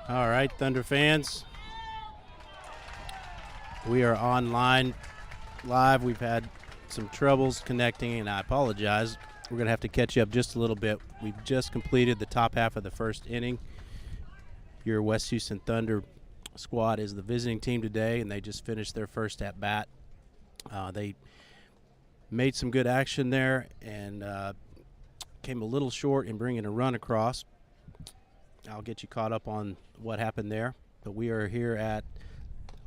All right, Thunder fans. We are online live. We've had some troubles connecting, and I apologize. We're going to have to catch you up just a little bit. We've just completed the top half of the first inning. Your West Houston Thunder squad is the visiting team today, and they just finished their first at-bat. They made some good action there and came a little short in bringing a run across. I'll get you caught up on what happened there. But we are here at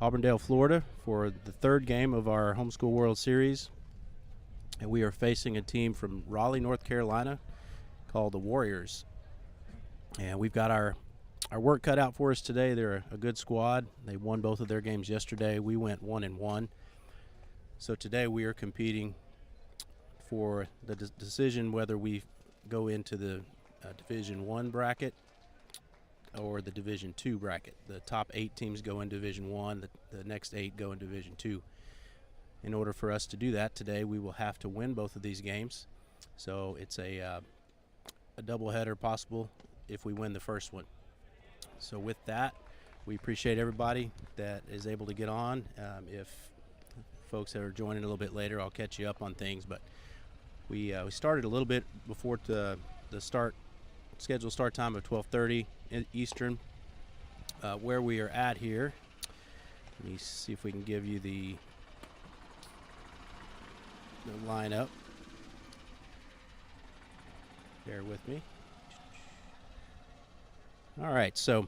Auburndale, Florida for the third game of our Homeschool World Series. And we are facing a team from Raleigh, North Carolina called the Warriors. And we've got our work cut out for us today. They're a good squad. They won both of their games yesterday. We went 1-1. So today we are competing for the decision whether we go into the Division I bracket or the Division II bracket. The top 8 teams go in Division I. The next 8 go in Division II. In order for us to do that today, we will have to win both of these games. So it's a doubleheader possible if we win the first one. So with that, we appreciate everybody that is able to get on. If folks that are joining a little bit later, I'll catch you up on things. But we started a little bit before the scheduled start time of 12:30 Eastern. Where we are at here, let me see if we can give you the lineup. Bear with me. All right, so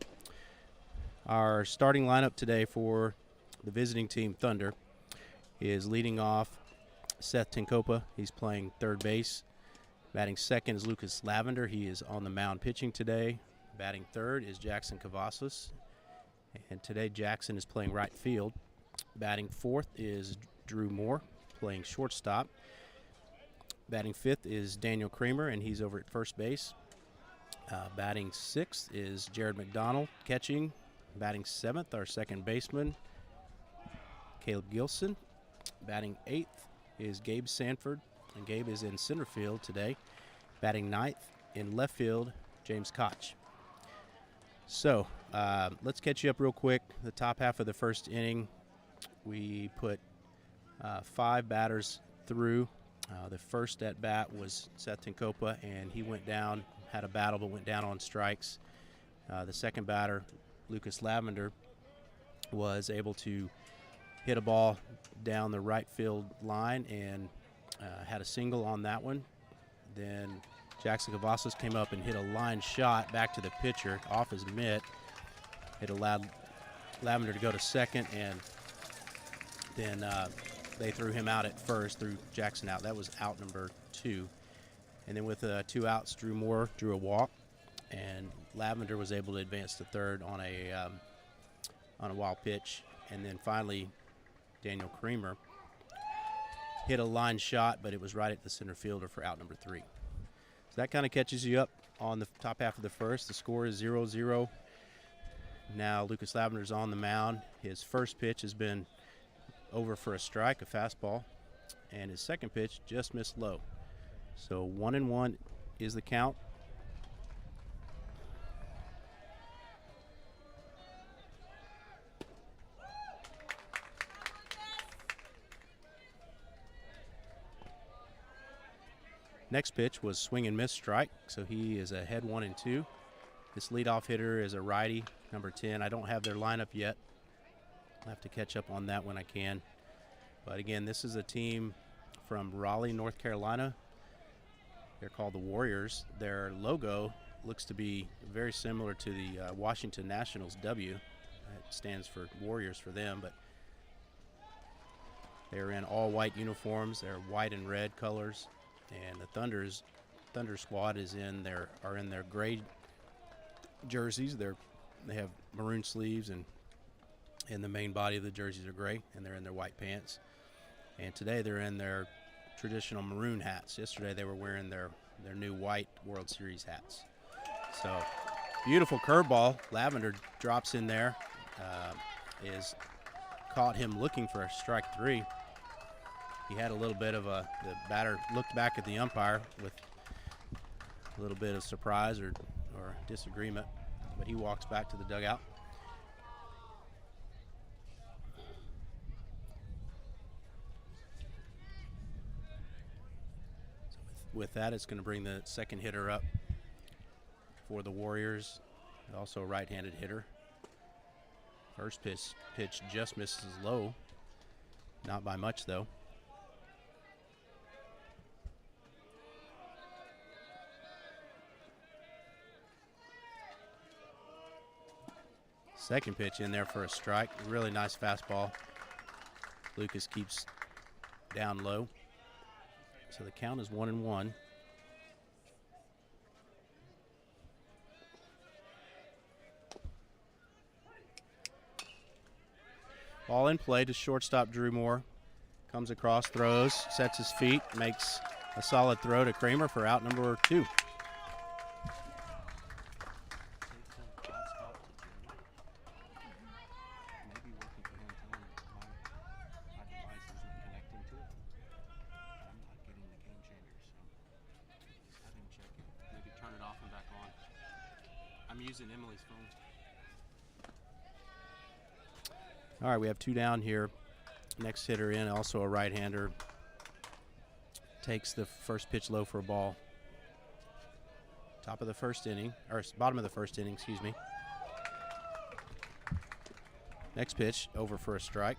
our starting lineup today for the visiting team Thunder is leading off Seth Tinkopa. He's playing third base. Batting second is Lucas Lavender. He is on the mound pitching today. Batting third is Jackson Cavazos. And today Jackson is playing right field. Batting fourth is Drew Moore, playing shortstop. Batting fifth is Daniel Kramer, and he's over at first base. Batting sixth is Jared Mcdonald, catching. Batting seventh, our second baseman, Caleb Gilson. Batting eighth is Gabe Sanford, and Gabe is in center field today. Batting ninth in left field, James Koch. So let's catch you up real quick. The top half of the first inning, we put 5 batters through. The first at bat was Seth Tinkopa, and he went down, had a battle, but went down on strikes. The second batter, Lucas Lavender, was able to hit a ball down the right field line and had a single on that one. Then Jackson Cavazos came up and hit a line shot back to the pitcher off his mitt. It allowed Lavender to go to second, and then they threw him out at first, threw Jackson out. That was out number 2. And then with 2 outs, Drew Moore drew a walk, and Lavender was able to advance to third on a wild pitch. And then finally, Daniel Kramer hit a line shot, but it was right at the center fielder for out number 3. So that kind of catches you up on the top half of the first. The score is 0-0. Now Lucas Lavender's on the mound. His first pitch has been over for a strike, a fastball, and his second pitch just missed low. So 1-1 is the count. Next pitch was swing and miss strike, so he is ahead 1-2. This leadoff hitter is a righty, number 10. I don't have their lineup yet. I'll have to catch up on that when I can. But again, this is a team from Raleigh, North Carolina. They're called the Warriors. Their logo looks to be very similar to the Washington Nationals W. It stands for Warriors for them, but they're in all white uniforms. They're white and red colors. And the Thunder squad are in their gray jerseys. They have maroon sleeves, and the main body of the jerseys are gray, and they're in their white pants. And today they're in their traditional maroon hats. Yesterday they were wearing their new white World Series hats. So beautiful curveball. Lavender drops in there. Is caught him looking for a strike 3. He had a little bit of the batter looked back at the umpire with a little bit of surprise or disagreement. but he walks back to the dugout. With that, it's going to bring the second hitter up for the Warriors, also a right-handed hitter. First pitch just misses low, not by much though. Second pitch in there for a strike. Really nice fastball. Lucas keeps down low. So the count is 1-1. Ball in play to shortstop Drew Moore. Comes across, throws, sets his feet, makes a solid throw to Kramer for out number 2. All right, we have 2 down here. Next hitter in, also a right-hander. Takes the first pitch low for a ball. Top of the first inning, or bottom of the first inning, excuse me. Next pitch, over for a strike.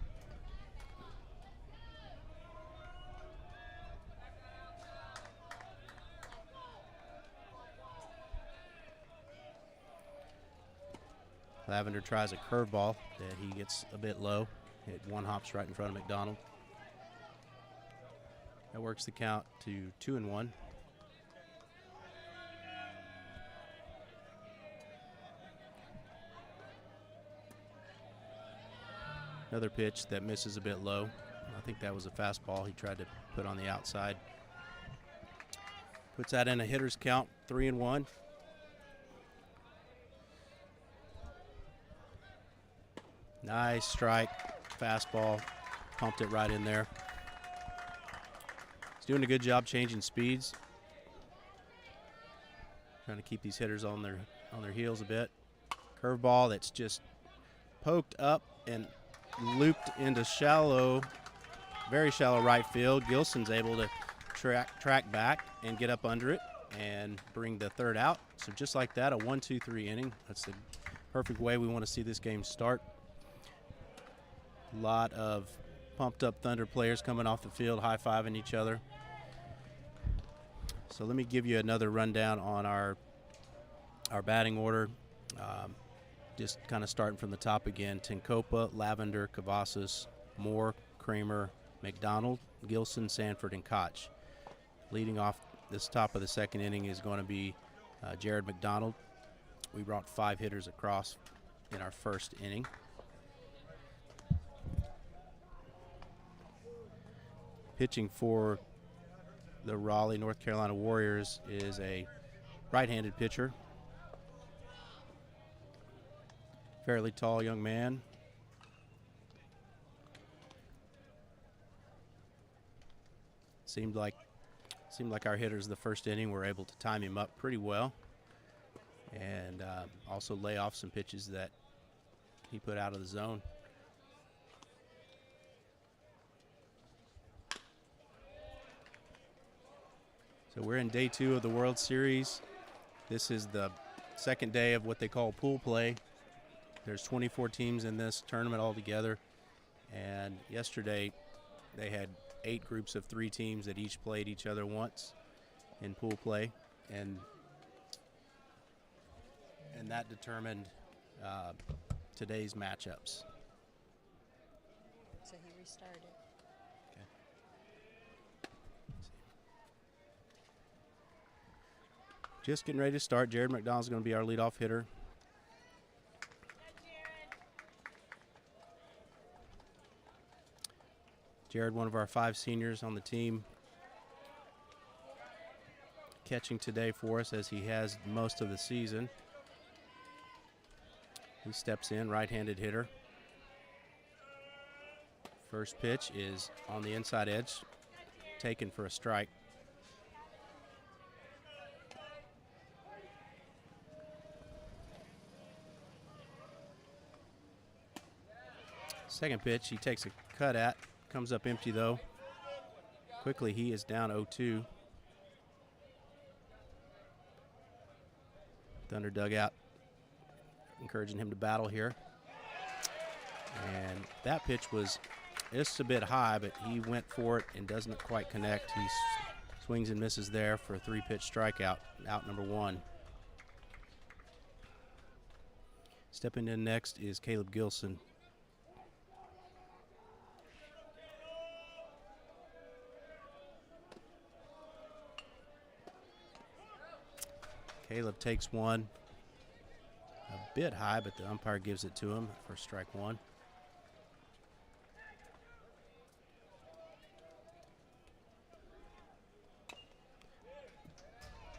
Lavender tries a curveball that he gets a bit low. It one hops right in front of McDonald. That works the count to 2-1. Another pitch that misses a bit low. I think that was a fastball he tried to put on the outside. Puts that in a hitter's count, 3-1. Nice strike, fastball, pumped it right in there. He's doing a good job changing speeds. Trying to keep these hitters on their heels a bit. Curveball that's just poked up and looped into shallow, very shallow right field. Gilson's able to track back and get up under it and bring the third out. So just like that, a 1-2-3 inning. That's the perfect way we want to see this game start. A lot of pumped up Thunder players coming off the field, high-fiving each other. So let me give you another rundown on our batting order. Just kind of starting from the top again. Tencopa, Lavender, Cavazos, Moore, Kramer, McDonald, Gilson, Sanford, and Koch. Leading off this top of the second inning is going to be Jared McDonald. We brought 5 hitters across in our first inning. Pitching for the Raleigh, North Carolina Warriors is a right-handed pitcher. Fairly tall young man. Seemed like our hitters the first inning were able to time him up pretty well and also lay off some pitches that he put out of the zone. So we're in day 2 of the World Series. This is the second day of what they call pool play. There's 24 teams in this tournament altogether. And yesterday they had 8 groups of 3 teams that each played each other once in pool play. And that determined today's matchups. So he restarted. Just getting ready to start. Jared McDonald's going to be our leadoff hitter. Jared, one of our 5 seniors on the team, catching today for us as he has most of the season. He steps in, right-handed hitter. First pitch is on the inside edge, taken for a strike. Second pitch, he takes a cut at, comes up empty though. Quickly, he is down 0-2. Thunder dugout encouraging him to battle here. And that pitch was just a bit high, but he went for it and doesn't quite connect. He swings and misses there for a 3-pitch strikeout, out number 1. Stepping in next is Caleb Gilson. Caleb takes one a bit high, but the umpire gives it to him for strike 1.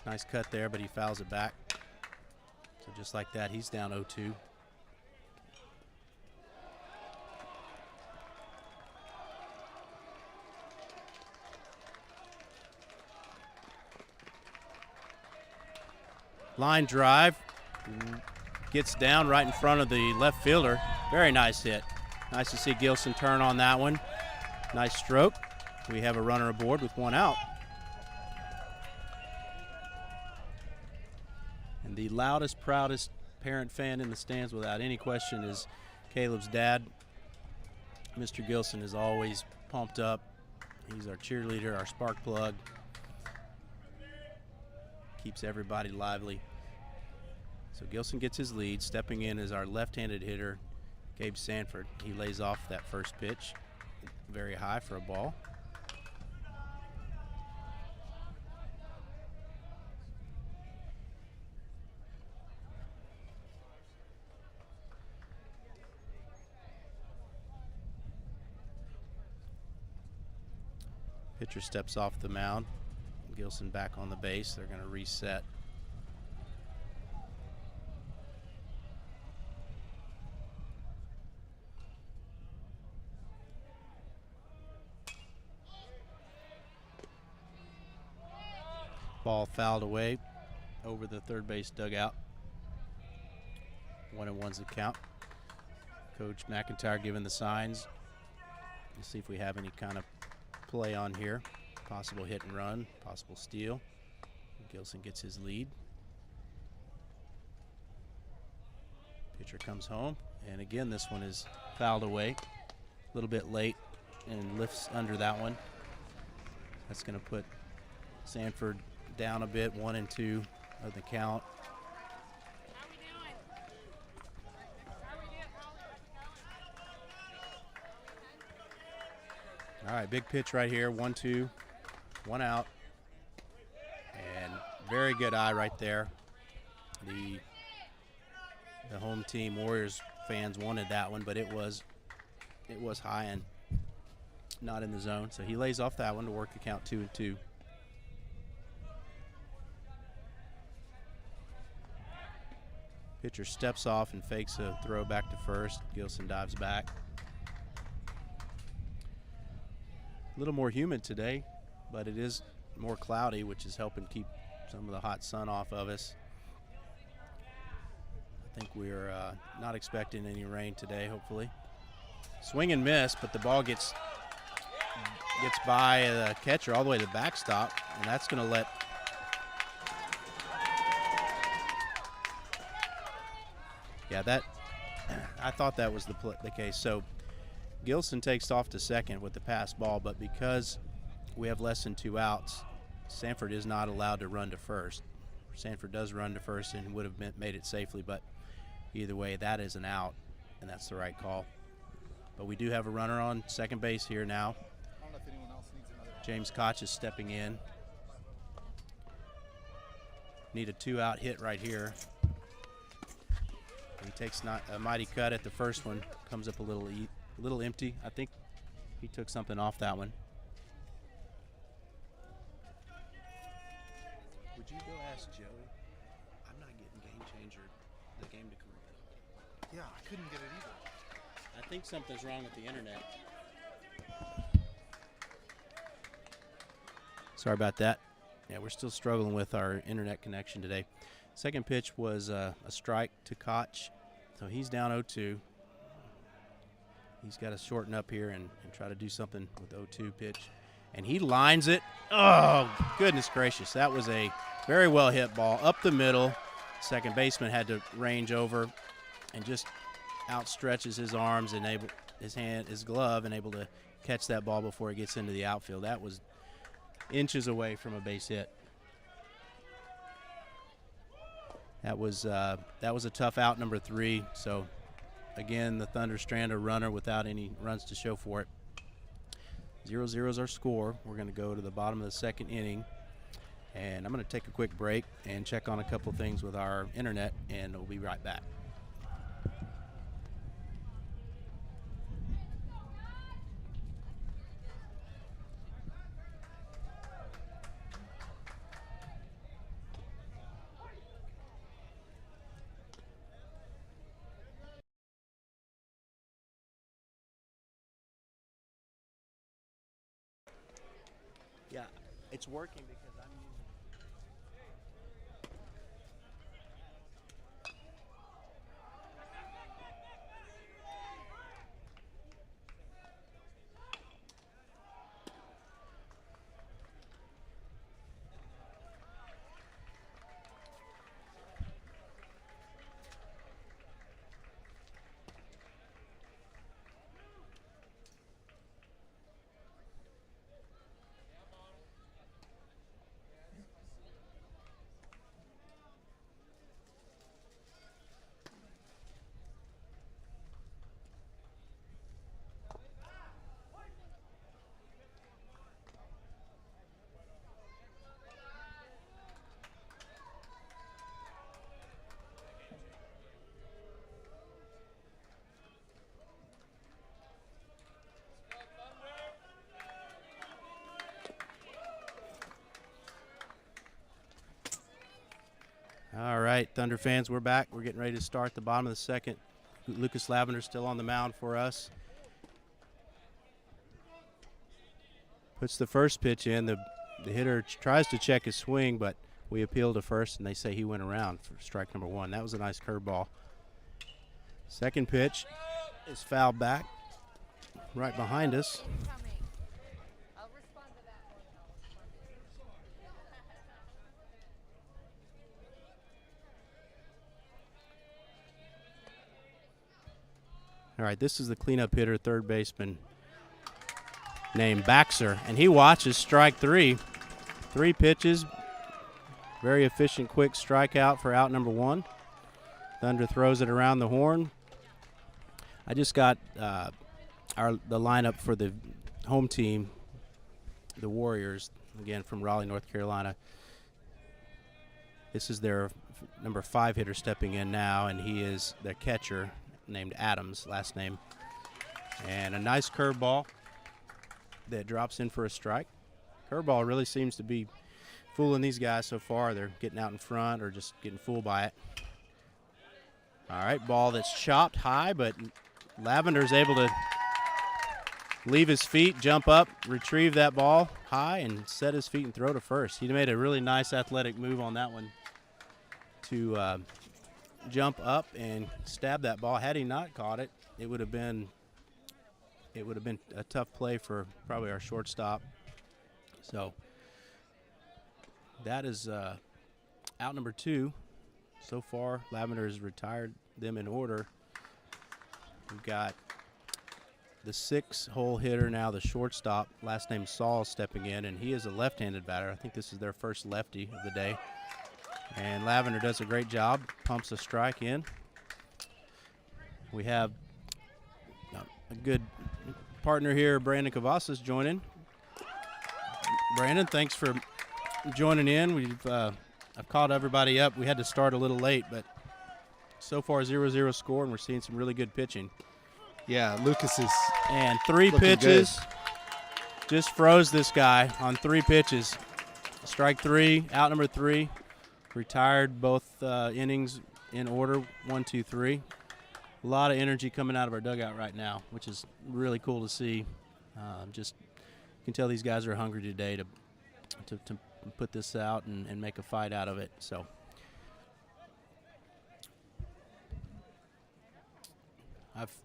Nice cut there, but he fouls it back. So just like that, he's down 0-2. Line drive, gets down right in front of the left fielder. Very nice hit. Nice to see Gilson turn on that one. Nice stroke. We have a runner aboard with 1 out. And the loudest, proudest parent fan in the stands without any question is Caleb's dad. Mr. Gilson is always pumped up. He's our cheerleader, our spark plug. Keeps everybody lively. So Gilson gets his lead. Stepping in is our left-handed hitter, Gabe Sanford. He lays off that first pitch, very high for a ball. Pitcher steps off the mound. Gilson back on the base. They're going to reset. Ball fouled away over the third base dugout. 1-1's the count. Coach McIntyre giving the signs. Let's see if we have any kind of play on here. Possible hit and run, possible steal. Gilson gets his lead. Pitcher comes home, and again this one is fouled away. A little bit late and lifts under that one. That's going to put Sanford down a bit, 1-2 of the count. All right, big pitch right here, 1-2, 1 out. And very good eye right there. The home team Warriors fans wanted that one, but it was high and not in the zone. So he lays off that one to work the count 2-2. Pitcher steps off and fakes a throw back to first. Gilson dives back. A little more humid today, but it is more cloudy, which is helping keep some of the hot sun off of us. I think we're not expecting any rain today, hopefully. Swing and miss, but the ball gets by the catcher all the way to the backstop, and that's going to let that I thought that was the case. So Gilson takes off to second with the pass ball, but because we have less than 2 outs, Sanford is not allowed to run to first. Sanford does run to first and would have made it safely, but either way, that is an out, and that's the right call. But we do have a runner on second base here now. I don't know if anyone else needs another. James Koch is stepping in. Need a 2-out hit right here. He takes a mighty cut at the first one. Comes up a little empty. I think he took something off that one. Would you go ask Joey? I'm not getting Game Changer, the game to come up. Yeah, I couldn't get it either. I think something's wrong with the internet. Sorry about that. Yeah, we're still struggling with our internet connection today. Second pitch was a strike to Koch, so he's down 0-2. he's got to shorten up here and try to do something with 0-2 pitch. And he lines it. Oh, goodness gracious. That was a very well hit ball up the middle. Second baseman had to range over and just outstretches his arms and his glove and able to catch that ball before it gets into the outfield. That was inches away from a base hit. That was a tough out, number 3. So, again, the Thunder strand a runner without any runs to show for it. 0-0 is our score. We're going to go to the bottom of the second inning, and I'm going to take a quick break and check on a couple things with our internet, and we'll be right back. Yeah, it's working because I'm using. All right, Thunder fans, we're back. We're getting ready to start the bottom of the second. Lucas Lavender still on the mound for us. Puts the first pitch in. The hitter tries to check his swing, but we appeal to first, and they say he went around for strike number 1. That was a nice curveball. Second pitch is fouled back right behind us. All right, this is the cleanup hitter, third baseman named Baxter, and he watches strike 3. 3 pitches, very efficient, quick strikeout for out number 1. Thunder throws it around the horn. I just got the lineup for the home team, the Warriors, again from Raleigh, North Carolina. This is their number 5 hitter stepping in now, and he is their catcher, named Adams, last name. And a nice curveball that drops in for a strike. Curveball really seems to be fooling these guys so far. They're getting out in front or just getting fooled by it. All right, ball that's chopped high, but Lavender's able to leave his feet, jump up, retrieve that ball high, and set his feet and throw to first. He made a really nice athletic move on that one to jump up and stab that ball. Had he not caught it, it would have been a tough play for probably our shortstop. So that is out number 2 so far. Lavender has retired them in order. We've got the 6-hole hitter now, the shortstop, last name Saul, stepping in, and he is a left-handed batter. I think this is their first lefty of the day. And Lavender does a great job, pumps a strike in. We have a good partner here, Brandon Cavazos, joining. Brandon, thanks for joining in. I've caught everybody up. We had to start a little late, but so far 0-0 score, and we're seeing some really good pitching. Yeah, Lucas is and 3 pitches. Good. Just froze this guy on 3 pitches. Strike 3, out number 3. Retired both innings in order, 1, 2, 3. A lot of energy coming out of our dugout right now, which is really cool to see. Just you can tell these guys are hungry today to put this out and make a fight out of it. So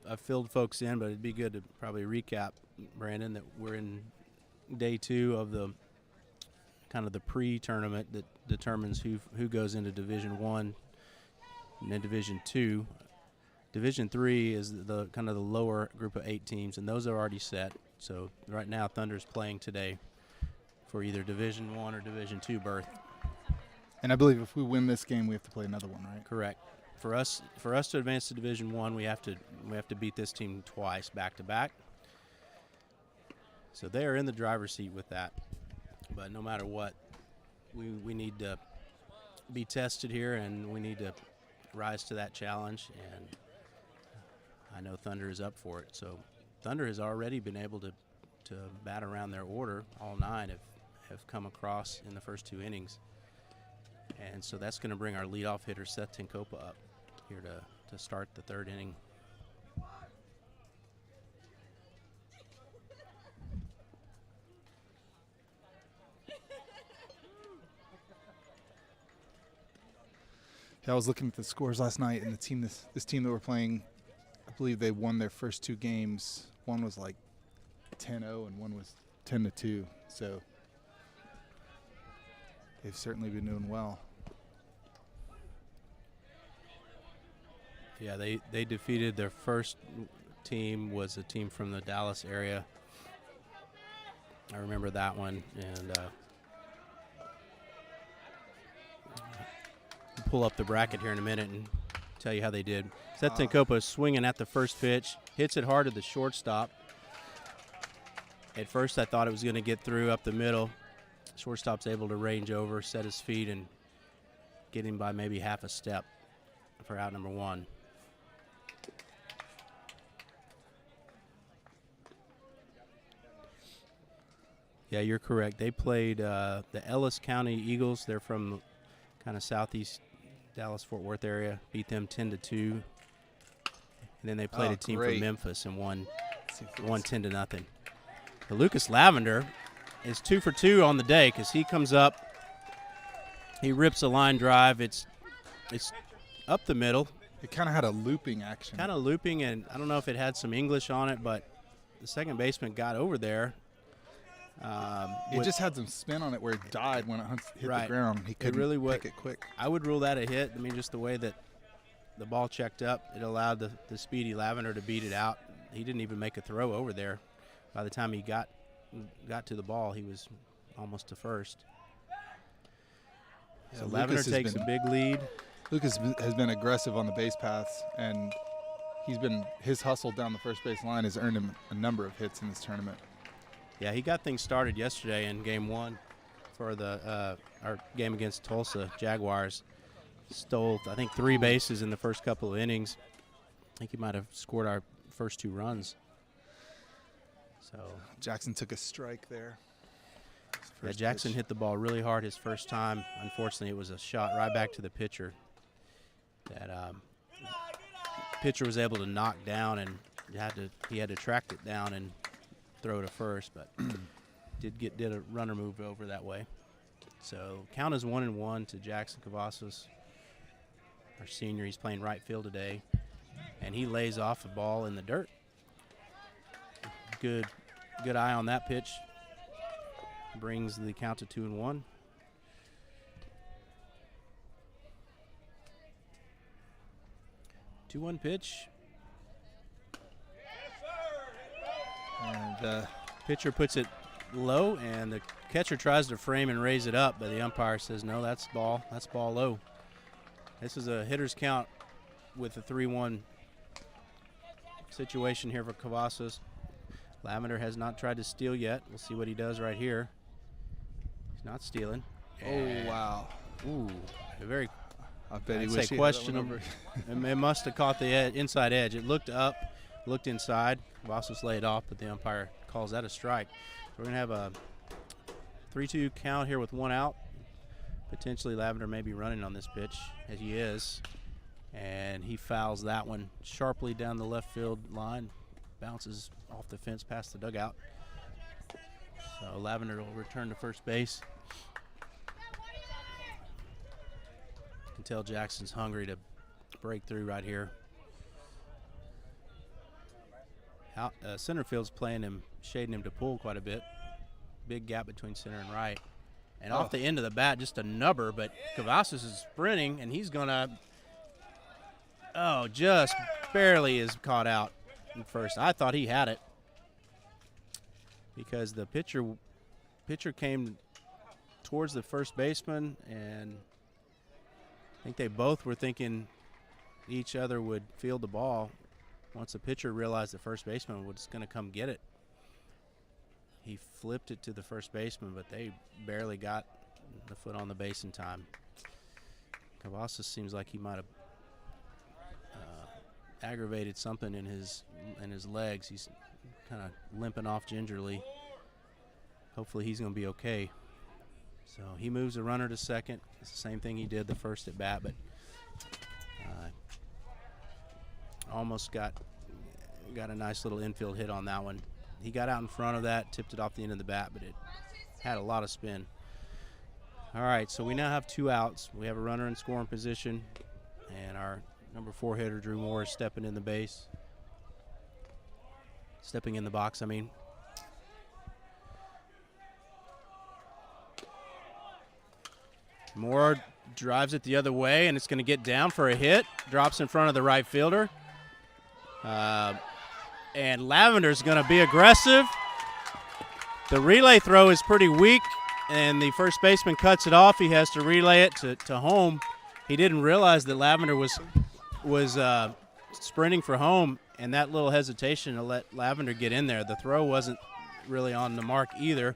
I've filled folks in, but it'd be good to probably recap, Brandon, that we're in day 2 of the kind of the pre-tournament that determines who goes into Division 1 and then Division 2. Division 3 is the kind of the lower group of 8 teams, and those are already set. So right now Thunder's playing today for either Division 1 or Division 2 berth. And I believe if we win this game, we have to play another one, right? Correct. For us to advance to Division 1, we have to beat this team twice back to back. So they are in the driver's seat with that. But no matter what, we need to be tested here, and we need to rise to that challenge. And I know Thunder is up for it. So Thunder has already been able to bat around their order. All 9 have come across in the first 2 innings. And so that's going to bring our leadoff hitter, Seth Tenkopa, up here to start the 3rd inning. Yeah, I was looking at the scores last night, and the team, this team that we're playing, I believe they won their first 2 games. One was like 10-0, and one was 10-2. So they've certainly been doing well. Yeah, they defeated their first team, was a team from the Dallas area. I remember that one, and pull up the bracket here in a minute and tell you how they did. Seth Tenkopa is swinging at the first pitch, hits it hard to the shortstop. At first I thought it was going to get through up the middle. Shortstop's able to range over, set his feet, and get him by maybe half a step for out number 1. Yeah, you're correct. They played the Ellis County Eagles. They're from kind of southeast Dallas-Fort Worth area. Beat them 10-2. And then they played a team from Memphis and won 10-0. Lucas Lavender is 2 for 2 on the day because he comes up. He rips a line drive. It's up the middle. It kind of had a looping action. Kind of looping, and I don't know if it had some English on it, but the second baseman got over there. It just had some spin on it where it died when it hit the ground. He couldn't pick it quick. I would rule that a hit. I mean, just the way that the ball checked up, it allowed the speedy Lavender to beat it out. He didn't even make a throw over there. By the time he got to the ball, he was almost to first. Yeah, so Lavender takes a big lead. Lucas has been aggressive on the base paths, and his hustle down the first base line has earned him a number of hits in this tournament. Yeah, he got things started yesterday in Game 1 for our game against Tulsa Jaguars. Stole, I think, 3 bases in the first couple of innings. I think he might have scored our first 2 runs. So Jackson took a strike there. Yeah, Jackson hit the ball really hard his first time. Unfortunately, it was a shot right back to the pitcher that pitcher was able to knock down, and he had to track it down and throw to first, but did a runner move over that way. So count is 1-1 to Jackson Cavazos, our senior. He's playing right field today, and he lays off a ball in the dirt. Good eye on that pitch. Brings the count to 2-1. Two-one pitch. And the pitcher puts it low, and the catcher tries to frame and raise it up, but the umpire says, no, that's ball low. This is a hitter's count with a 3-1 situation here for Cavazos. Lavender has not tried to steal yet. We'll see what he does right here. He's not stealing. Oh, wow. Ooh, a very, I bet I'd he say wished he questionable. It must have caught the inside edge. It looked up, looked inside. Cavazos laid off, but the umpire calls that a strike. We're going to have a 3-2 count here with 1 out. Potentially Lavender may be running on this pitch, as he is. And he fouls that one sharply down the left field line. Bounces off the fence past the dugout. So Lavender will return to first base. You can tell Jackson's hungry to break through right here. Center field's playing him, shading him to pull quite a bit. Big gap between center and right. And off the end of the bat, just a nubber, but Cavazos is sprinting, and he's going to just barely is caught out in first. I thought he had it because the pitcher came towards the first baseman, and I think they both were thinking each other would field the ball. Once the pitcher realized the first baseman was going to come get it, he flipped it to the first baseman, but they barely got the foot on the base in time. Cavazos seems like he might have aggravated something in his legs. He's kind of limping off gingerly. Hopefully he's going to be okay. So he moves the runner to second. It's the same thing he did the first at bat, but almost got a nice little infield hit on that one. He got out in front of that, tipped it off the end of the bat, but it had a lot of spin. All right, so we now have 2 outs. We have a runner in scoring position, and our number 4 hitter, Drew Moore, is stepping in the box, I mean. Moore drives it the other way, and it's going to get down for a hit. Drops in front of the right fielder. And Lavender's going to be aggressive. The relay throw is pretty weak, and the first baseman cuts it off. He has to relay it to home. He didn't realize that Lavender was sprinting for home, and that little hesitation to let Lavender get in there. The throw wasn't really on the mark either,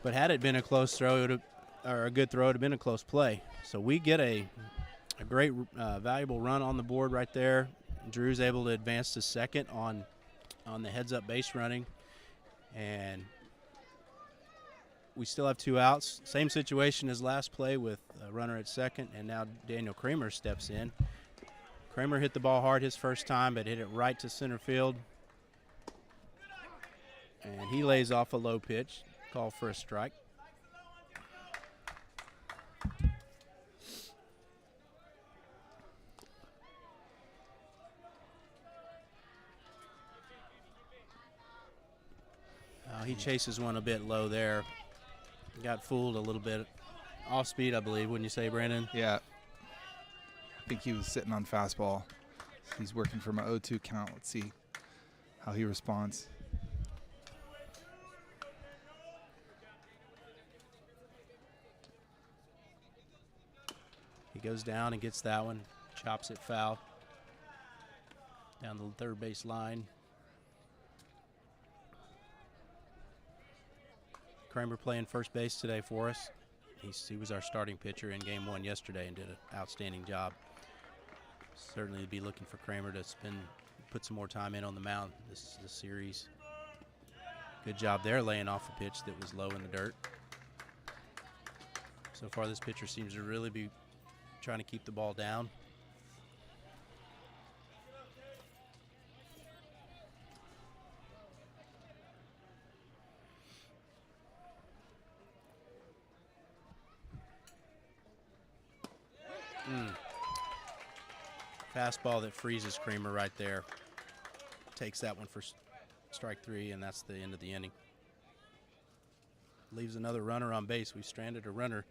but had it been a close throw, or a good throw, it would have been a close play. So we get a great, valuable run on the board right there. Drew's able to advance to second on the heads-up base running, and we still have 2 outs. Same situation as last play with a runner at second, and now Daniel Kramer steps in. Kramer hit the ball hard his first time, but hit it right to center field, and he lays off a low pitch, called for a strike. He chases one a bit low there. Got fooled a little bit. Off speed, I believe, wouldn't you say, Brandon? Yeah. I think he was sitting on fastball. He's working from an 0-2 count. Let's see how he responds. He goes down and gets that one. Chops it foul. Down the third base line. Kramer playing first base today for us. He was our starting pitcher in game 1 yesterday and did an outstanding job. Certainly be looking for Kramer to put some more time in on the mound this series. Good job there laying off a pitch that was low in the dirt. So far this pitcher seems to really be trying to keep the ball down. Fastball that freezes Kramer right there. Takes that one for strike 3, and that's the end of the inning. Leaves another runner on base. We've stranded a runner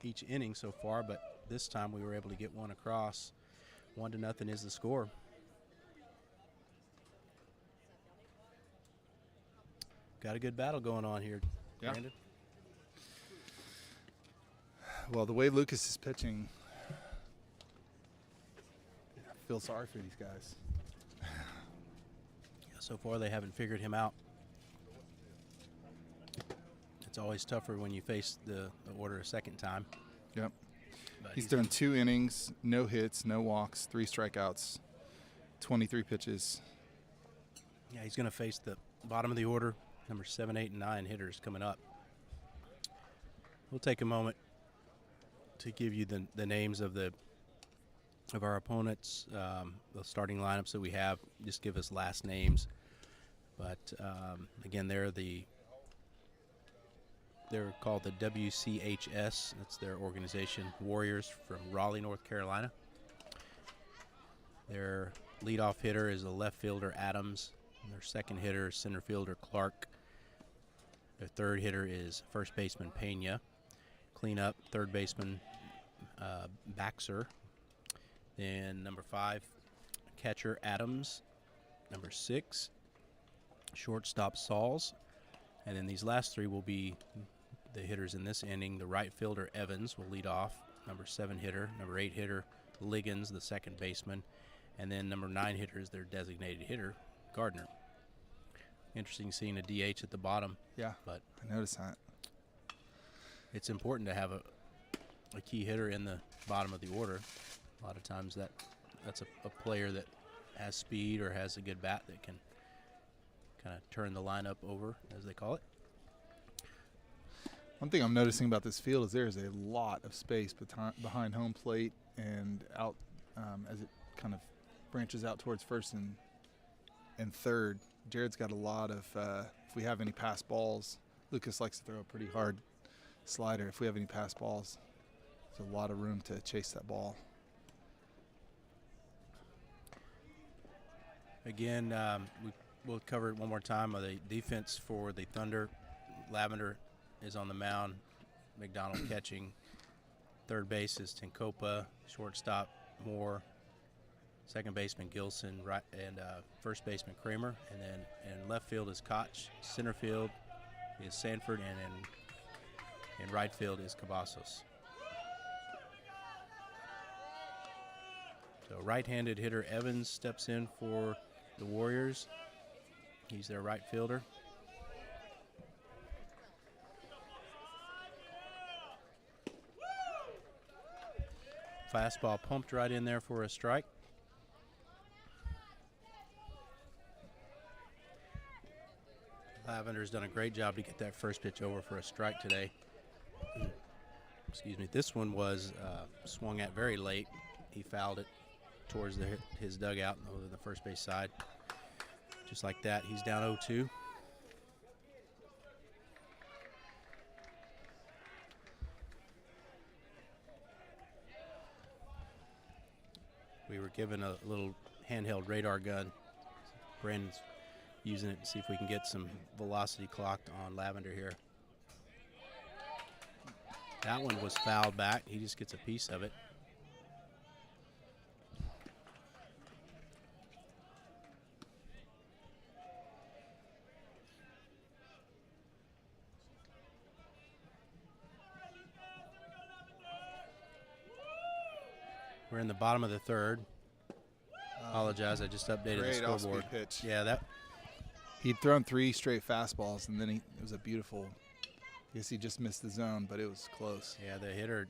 each inning so far, but this time we were able to get one across. 1-0 is the score. Got a good battle going on here, Brandon. Well, the way Lucas is pitching, I feel sorry for these guys. So far they haven't figured him out. It's always tougher when you face the order a second time. Yep. He's done 2 innings, no hits, no walks, 3 strikeouts, 23 pitches. Yeah, he's going to face the bottom of the order, number 7, 8, and 9 hitters coming up. We'll take a moment to give you the names of our opponents, the starting lineups that we have. Just give us last names. But again, they're called the WCHS. That's their organization, Warriors from Raleigh, North Carolina. Their leadoff hitter is the left fielder Adams. And their second hitter is center fielder Clark. Their third hitter is first baseman Pena. Cleanup, third baseman Baxter. Then number 5, catcher Adams. Number 6, shortstop Sauls. And then these last 3 will be the hitters in this inning. The right fielder Evans will lead off. Number 7 hitter. Number 8 hitter Liggins, the second baseman. And then number 9 hitter is their designated hitter, Gardner. Interesting seeing a DH at the bottom. Yeah, but I noticed that. It's important to have a key hitter in the bottom of the order. A lot of times that's a player that has speed or has a good bat that can kind of turn the lineup over, as they call it. One thing I'm noticing about this field is there is a lot of space behind home plate and out as it kind of branches out towards first and third. Jared's got a lot of, if we have any pass balls, Lucas likes to throw a pretty hard slider. If we have any pass balls, there's a lot of room to chase that ball. Again, we'll cover it one more time. The defense for the Thunder, Lavender is on the mound, Mcdonald catching. Third base is Tenkopa, shortstop Moore, second baseman Gilson, right, and first baseman Kramer, and then in left field is Koch. Center field is Sanford, and in right field is Cavazos. So right-handed hitter Evans steps in for the Warriors. He's their right fielder. Fastball pumped right in there for a strike. Lavender's done a great job to get that first pitch over for a strike today. Excuse me. This one was swung at very late. He fouled it towards his dugout over the first base side. Just like that, he's down 0-2. We were given a little handheld radar gun. Brandon's using it to see if we can get some velocity clocked on Lavender here. That one was fouled back. He just gets a piece of it. We're in the bottom of the third. Apologize, I just updated the scoreboard. Off-speed pitch. Yeah, that. He'd thrown 3 straight fastballs, and then it was a beautiful. I guess he just missed the zone, but it was close. Yeah, the hitter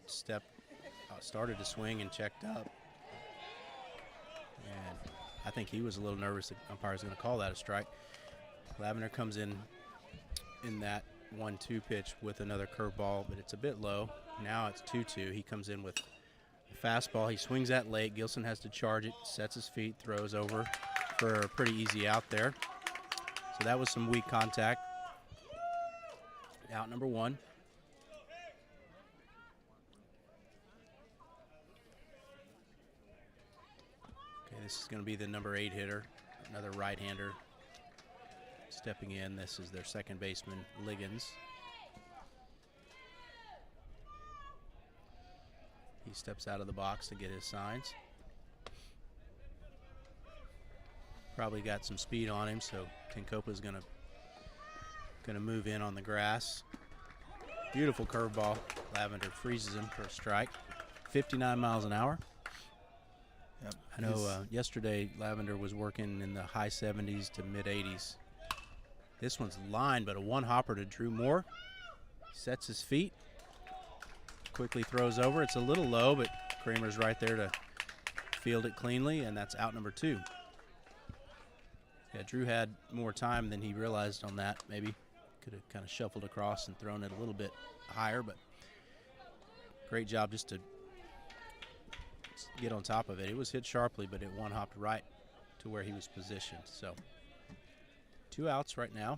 started to swing and checked up, and I think he was a little nervous that umpire was going to call that a strike. Lavender comes in that 1-2 pitch with another curveball, but it's a bit low. Now it's 2-2. He comes in with fastball. He swings that late. Gilson has to charge it, sets his feet, throws over for a pretty easy out there. So that was some weak contact. Out number 1. Okay, this is going to be the number 8 hitter, another right-hander stepping in. This is their second baseman, Liggins. He steps out of the box to get his signs. Probably got some speed on him, so Tenkopa's gonna move in on the grass. Beautiful curveball. Lavender freezes him for a strike. 59 miles an hour. Yep. I know yesterday Lavender was working in the high 70s to mid 80s. This one's lined, but a one hopper to Drew Moore. Sets his feet. Quickly throws over. It's a little low, but Kramer's right there to field it cleanly, and that's out number 2. Yeah, Drew had more time than he realized on that. Maybe could have kind of shuffled across and thrown it a little bit higher, but great job just to get on top of it. It was hit sharply, but it one hopped right to where he was positioned. So 2 outs right now.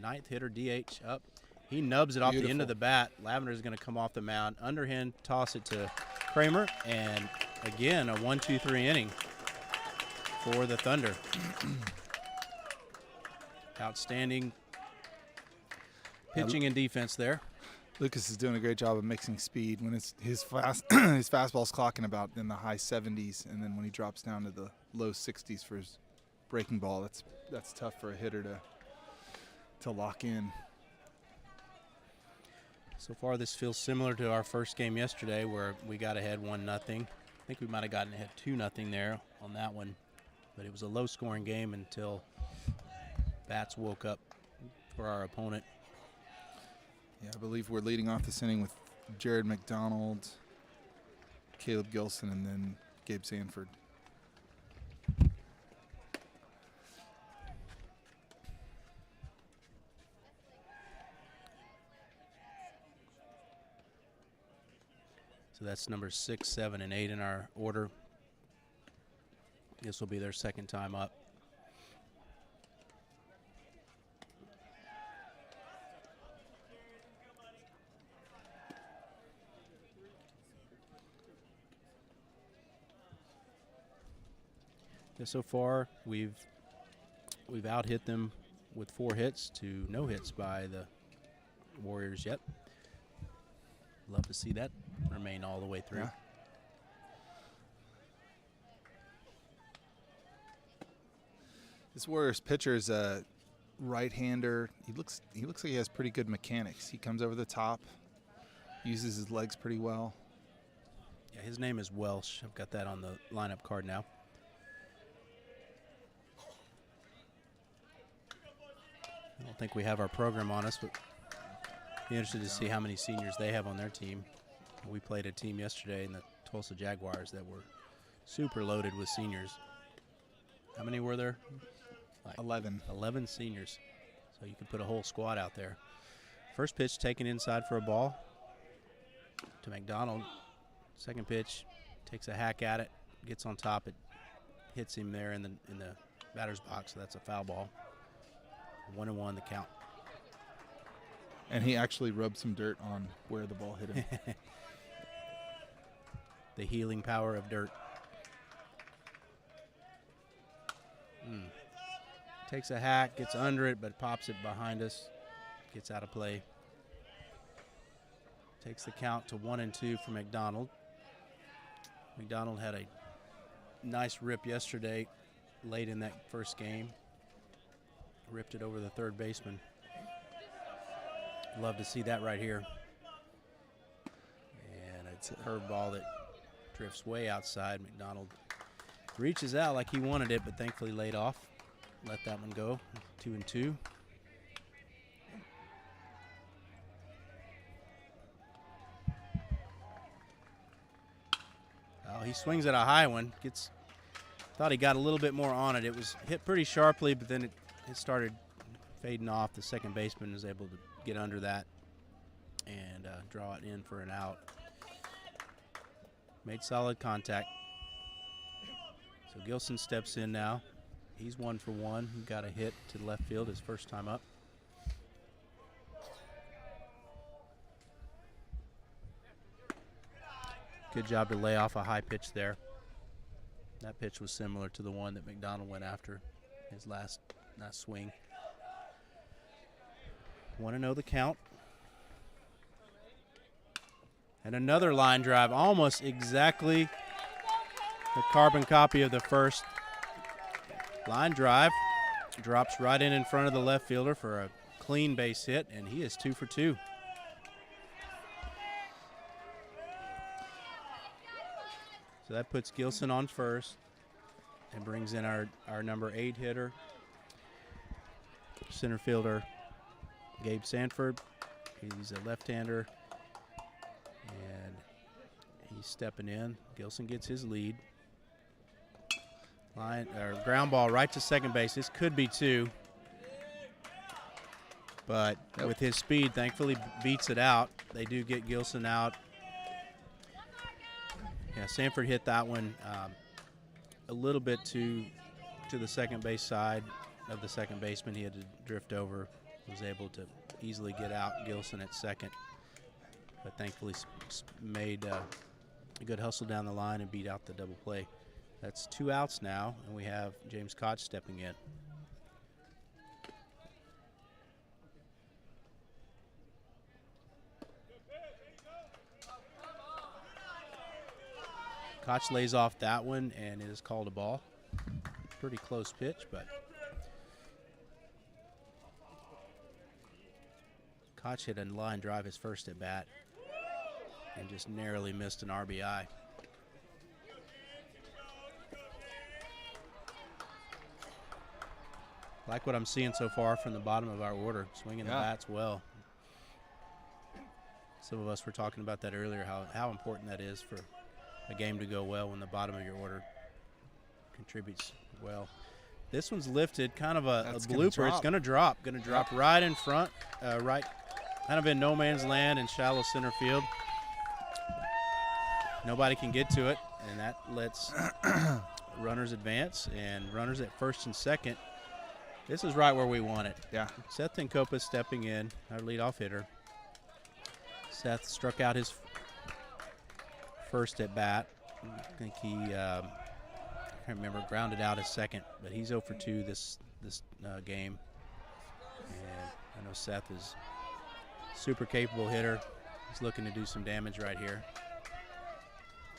9th hitter, DH up. He nubs it off the end of the bat. Lavender's going to come off the mound. Underhand, toss it to Kramer, and again, a 1-2-3 inning. for the Thunder. Outstanding pitching and defense there. Lucas is doing a great job of mixing speed. When his his fastball's clocking about in the high 70s, and then when he drops down to the low 60s for his breaking ball, that's tough for a hitter to lock in. So far, this feels similar to our first game yesterday, where we got ahead 1-0. I think we might have gotten ahead 2-0 there on that one, but it was a low-scoring game until bats woke up for our opponent. Yeah, I believe we're leading off this inning with Jared Mcdonald, Caleb Gilson, and then Gabe Sanford. So that's numbers 6, 7, and 8 in our order. This will be their second time up. So far, we've out-hit them with 4 hits to no hits by the Warriors yet. Love to see that remain all the way through. Yeah. This Warriors pitcher is a right-hander. He looks like he has pretty good mechanics. He comes over the top, uses his legs pretty well. Yeah, his name is Welsh. I've got that on the lineup card now. I don't think we have our program on us, but be interested to see how many seniors they have on their team. We played a team yesterday in the Tulsa Jaguars that were super loaded with seniors. How many were there? Like 11. 11 seniors. So you could put a whole squad out there. First pitch taken inside for a ball to Mcdonald. Second pitch, takes a hack at it, gets on top. It hits him there in the batter's box, so that's a foul ball. 1-1 the count. And he actually rubbed some dirt on where the ball hit him. The healing power of dirt. Takes a hack, gets under it, but pops it behind us. Gets out of play. Takes the count to 1-2 for McDonald. McDonald had a nice rip yesterday late in that first game. Ripped it over the third baseman. Love to see that right here. And it's a curveball that drifts way outside. McDonald reaches out like he wanted it, but thankfully laid off. Let that one go. 2-2. Oh, he swings at a high one. Thought he got a little bit more on it. It was hit pretty sharply, but then it started fading off. The second baseman was able to get under that and draw it in for an out. Made solid contact. So Gilson steps in now. He's 1 for 1. He got a hit to the left field his first time up. Good job to lay off a high pitch there. That pitch was similar to the one that McDonald went after his last swing. 1-0 the count. And another line drive, almost exactly the carbon copy of the first. Line drive, drops right in front of the left fielder for a clean base hit, and he is 2 for 2. So that puts Gilson on first and brings in our number 8 hitter, center fielder Gabe Sanford. He's a left-hander, and he's stepping in. Gilson gets his lead. Ground ball right to second base. This could be 2, but with his speed, thankfully beats it out. They do get Gilson out. Yeah, Sanford hit that one a little bit to the second base side of the second baseman. He had to drift over, was able to easily get out Gilson at second, but thankfully made a good hustle down the line and beat out the double play. That's 2 outs now, and we have James Koch stepping in. Koch lays off that one, and it is called a ball. Pretty close pitch, but Koch hit a line drive his first at bat and just narrowly missed an RBI. Like what I'm seeing so far from the bottom of our order, swinging the bats well. Some of us were talking about that earlier, how important that is for a game to go well when the bottom of your order contributes well. This one's lifted, kind of a blooper. It's going to drop. Right in front, right, kind of in no man's land in shallow center field. Nobody can get to it, and that lets runners advance, and runners at first and second. This is right where we want it. Yeah. Seth Tenkopa stepping in, our leadoff hitter. Seth struck out his first at bat. I think he, I can't remember, grounded out his second, but he's 0 for 2 this game. And I know Seth is a super capable hitter. He's looking to do some damage right here.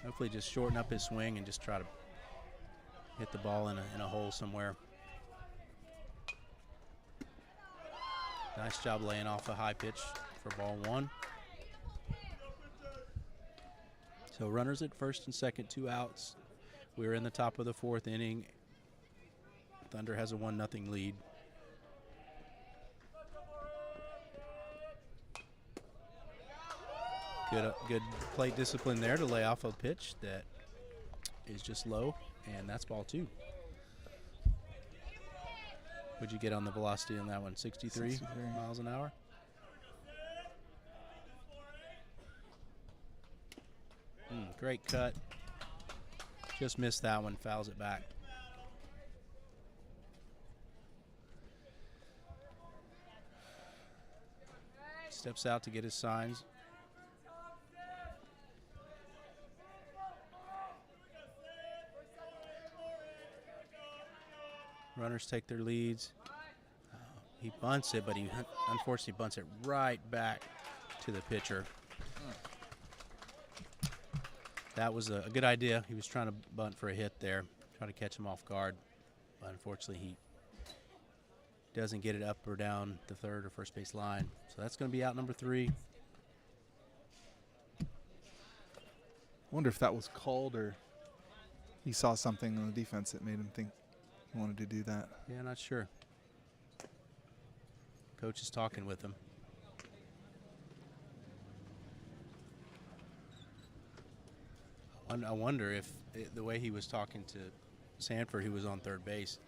Hopefully just shorten up his swing and just try to hit the ball in a hole somewhere. Nice job laying off a high pitch for ball 1. So runners at first and second, 2 outs. We're in the top of the 4th inning. Thunder has a 1-0 lead. Good plate discipline there to lay off a pitch that is just low, and that's ball 2. What'd you get on the velocity on that one? 63 miles an hour? Great cut. Just missed that one, fouls it back. Steps out to get his signs. Runners take their leads. He bunts it, but he unfortunately bunts it right back to the pitcher. That was a good idea. He was trying to bunt for a hit there, try to catch him off guard. But unfortunately, he doesn't get it up or down the third or first base line. So that's going to be out number 3. I wonder if that was called or he saw something on the defense that made him think he wanted to do that. Yeah, not sure. Coach is talking with him. I wonder if the way he was talking to Sanford, who was on third base,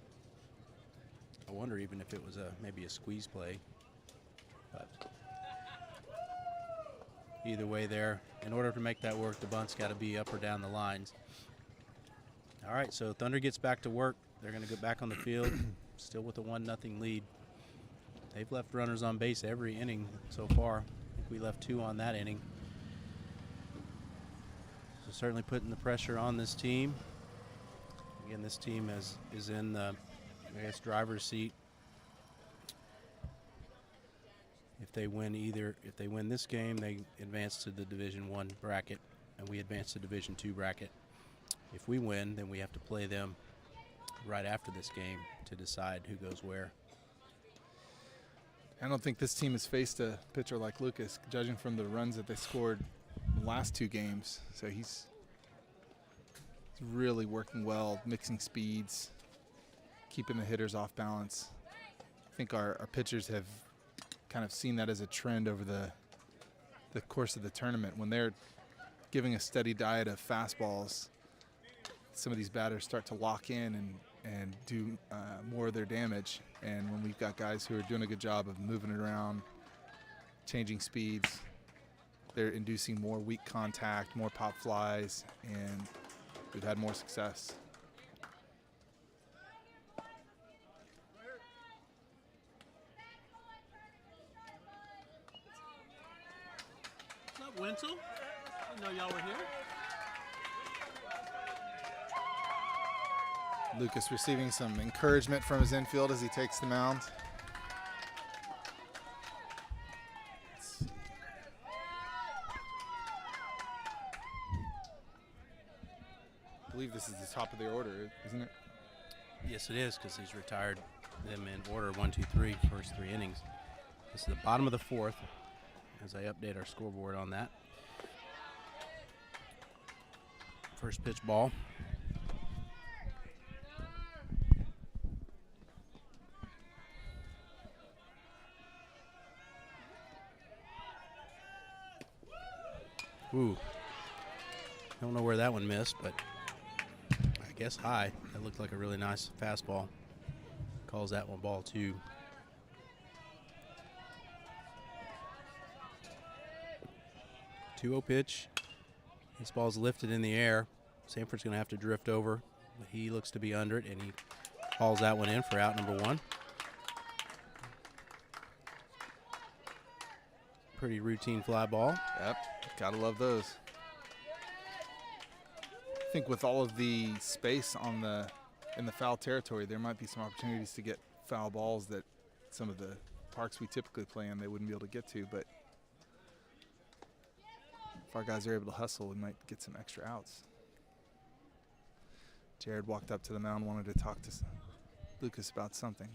I wonder even if it was maybe a squeeze play. But either way there, in order to make that work, the bunt's got to be up or down the lines. All right, so Thunder gets back to work. They're going to get back on the field, still with a 1-0 lead. They've left runners on base every inning so far. I think we left 2 on that inning. So certainly putting the pressure on this team. Again, this team is in the, I guess, driver's seat. If they win this game, they advance to the Division I bracket, and we advance to Division II bracket. If we win, then we have to play them right after this game to decide who goes where. I don't think this team has faced a pitcher like Lucas, judging from the runs that they scored in the last 2 games. So he's really working well, mixing speeds, keeping the hitters off balance. I think our pitchers have kind of seen that as a trend over the course of the tournament. When they're giving a steady diet of fastballs, some of these batters start to lock in and do more of their damage. And when we've got guys who are doing a good job of moving it around, changing speeds, they're inducing more weak contact, more pop flies, and we've had more success. What's up, Wenzel? I didn't know y'all were here. Lucas receiving some encouragement from his infield as he takes the mound. I believe this is the top of the order, isn't it? Yes, it is, because he's retired them in order 1, 2, 3, first 3 innings. This is the bottom of the 4th, as I update our scoreboard on that. First pitch ball. Ooh. Don't know where that one missed, but I guess high. That looked like a really nice fastball. Calls that one ball 2. Two-0 pitch. This ball's lifted in the air. Sanford's going to have to drift over, but he looks to be under it, and he hauls that one in for out number 1. Pretty routine fly ball. Yep, gotta love those. I think with all of the space in the foul territory, there might be some opportunities to get foul balls that some of the parks we typically play in they wouldn't be able to get to, but if our guys are able to hustle, we might get some extra outs. Jared walked up to the mound, wanted to talk to Lucas about something.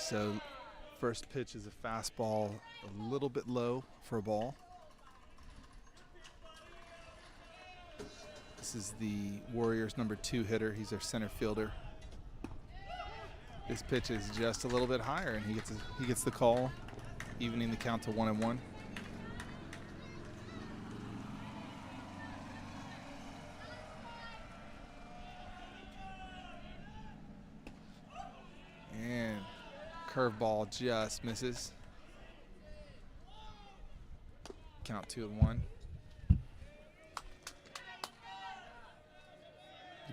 So first pitch is a fastball, a little bit low for a ball. This is the Warriors' number 2 hitter. He's their center fielder. This pitch is just a little bit higher, and he gets the call, evening the count to 1-1. And curveball just misses. Count 2-1.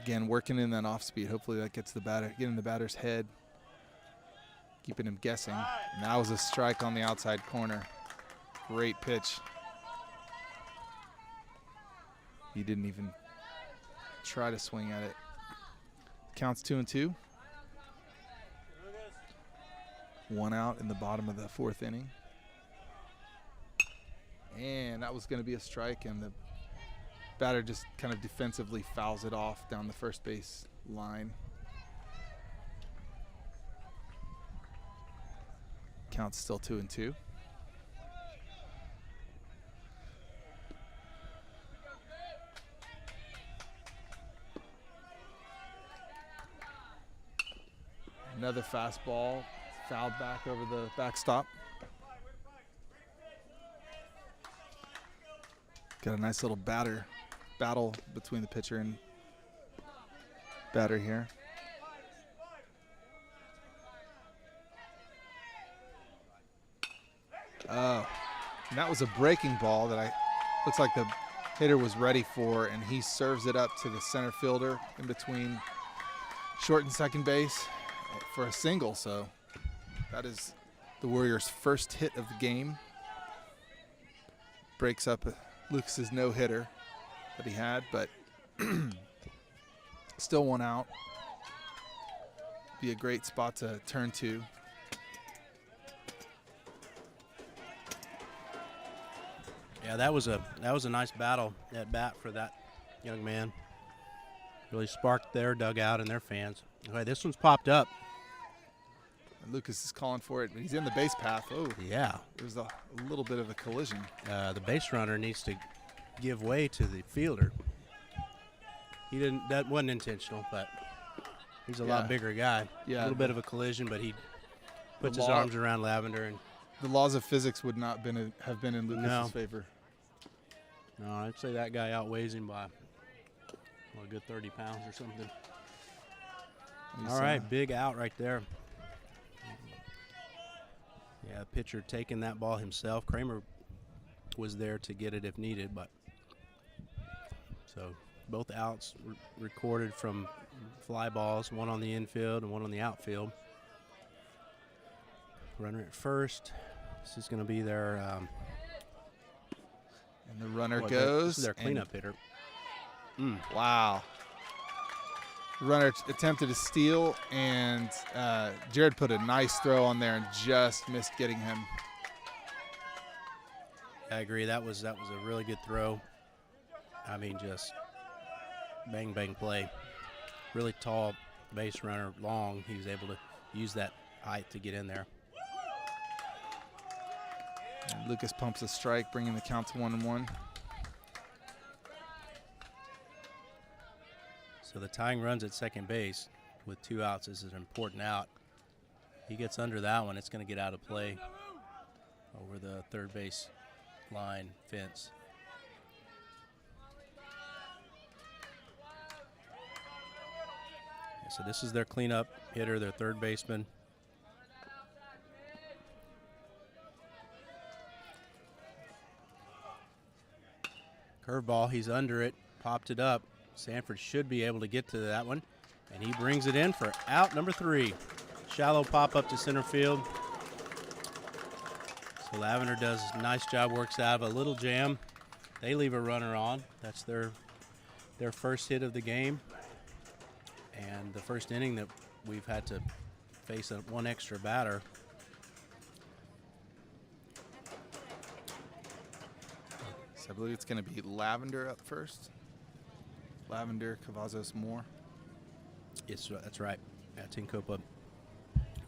Again, working in that off speed. Hopefully that gets getting the batter's head, keeping him guessing. And that was a strike on the outside corner. Great pitch. He didn't even try to swing at it. Counts 2-2. 1 out in the bottom of the 4th inning. And that was going to be a strike, and the batter just kind of defensively fouls it off down the first base line. Count's still 2-2. Another fastball. Fouled back over the backstop. Got a nice little battle between the pitcher and batter here. Oh, and that was a breaking ball that looks like the hitter was ready for, and he serves it up to the center fielder in between short and second base for a single. So that is the Warriors' first hit of the game. Breaks up Lucas's no-hitter that he had, but still 1 out. Be a great spot to turn to. Yeah, that was a nice battle at bat for that young man. Really sparked their dugout and their fans. Okay, this one's popped up. Lucas is calling for it, but he's in the base path. Oh, yeah. There's a little bit of a collision. The base runner needs to give way to the fielder. He didn't. That wasn't intentional, but he's a lot bigger guy. Yeah, a little bit of a collision, but he puts his arms around Lavender, and the laws of physics would not have been in Lucas's favor. No, I'd say that guy outweighs him by a good 30 pounds or something. All right, big out right there. Yeah, pitcher taking that ball himself. Kramer was there to get it if needed. But so both outs recorded from fly balls, one on the infield and one on the outfield. Runner at first. This is going to be their and the runner this goes. is their cleanup hitter. Wow. Runner attempted to steal, and Jared put a nice throw on there and just missed getting him. I agree. That was a really good throw. I mean, just bang, bang play. Really tall base runner, long. He was able to use that height to get in there. And Lucas pumps a strike, bringing the count to 1-1. So the tying runs at second base with 2 outs is an important out. He gets under that one. It's going to get out of play over the third base line fence. So this is their cleanup hitter, their third baseman. Curveball, he's under it, popped it up. Sanford should be able to get to that one, and he brings it in for out number 3. Shallow pop up to center field. So Lavender does a nice job, works out of a little jam. They leave a runner on. That's their first hit of the game, and the first inning that we've had to face one extra batter. So I believe it's going to be Lavender up first. Lavender, Cavazos, Moore. Yes, that's right. Yeah, Tinkopa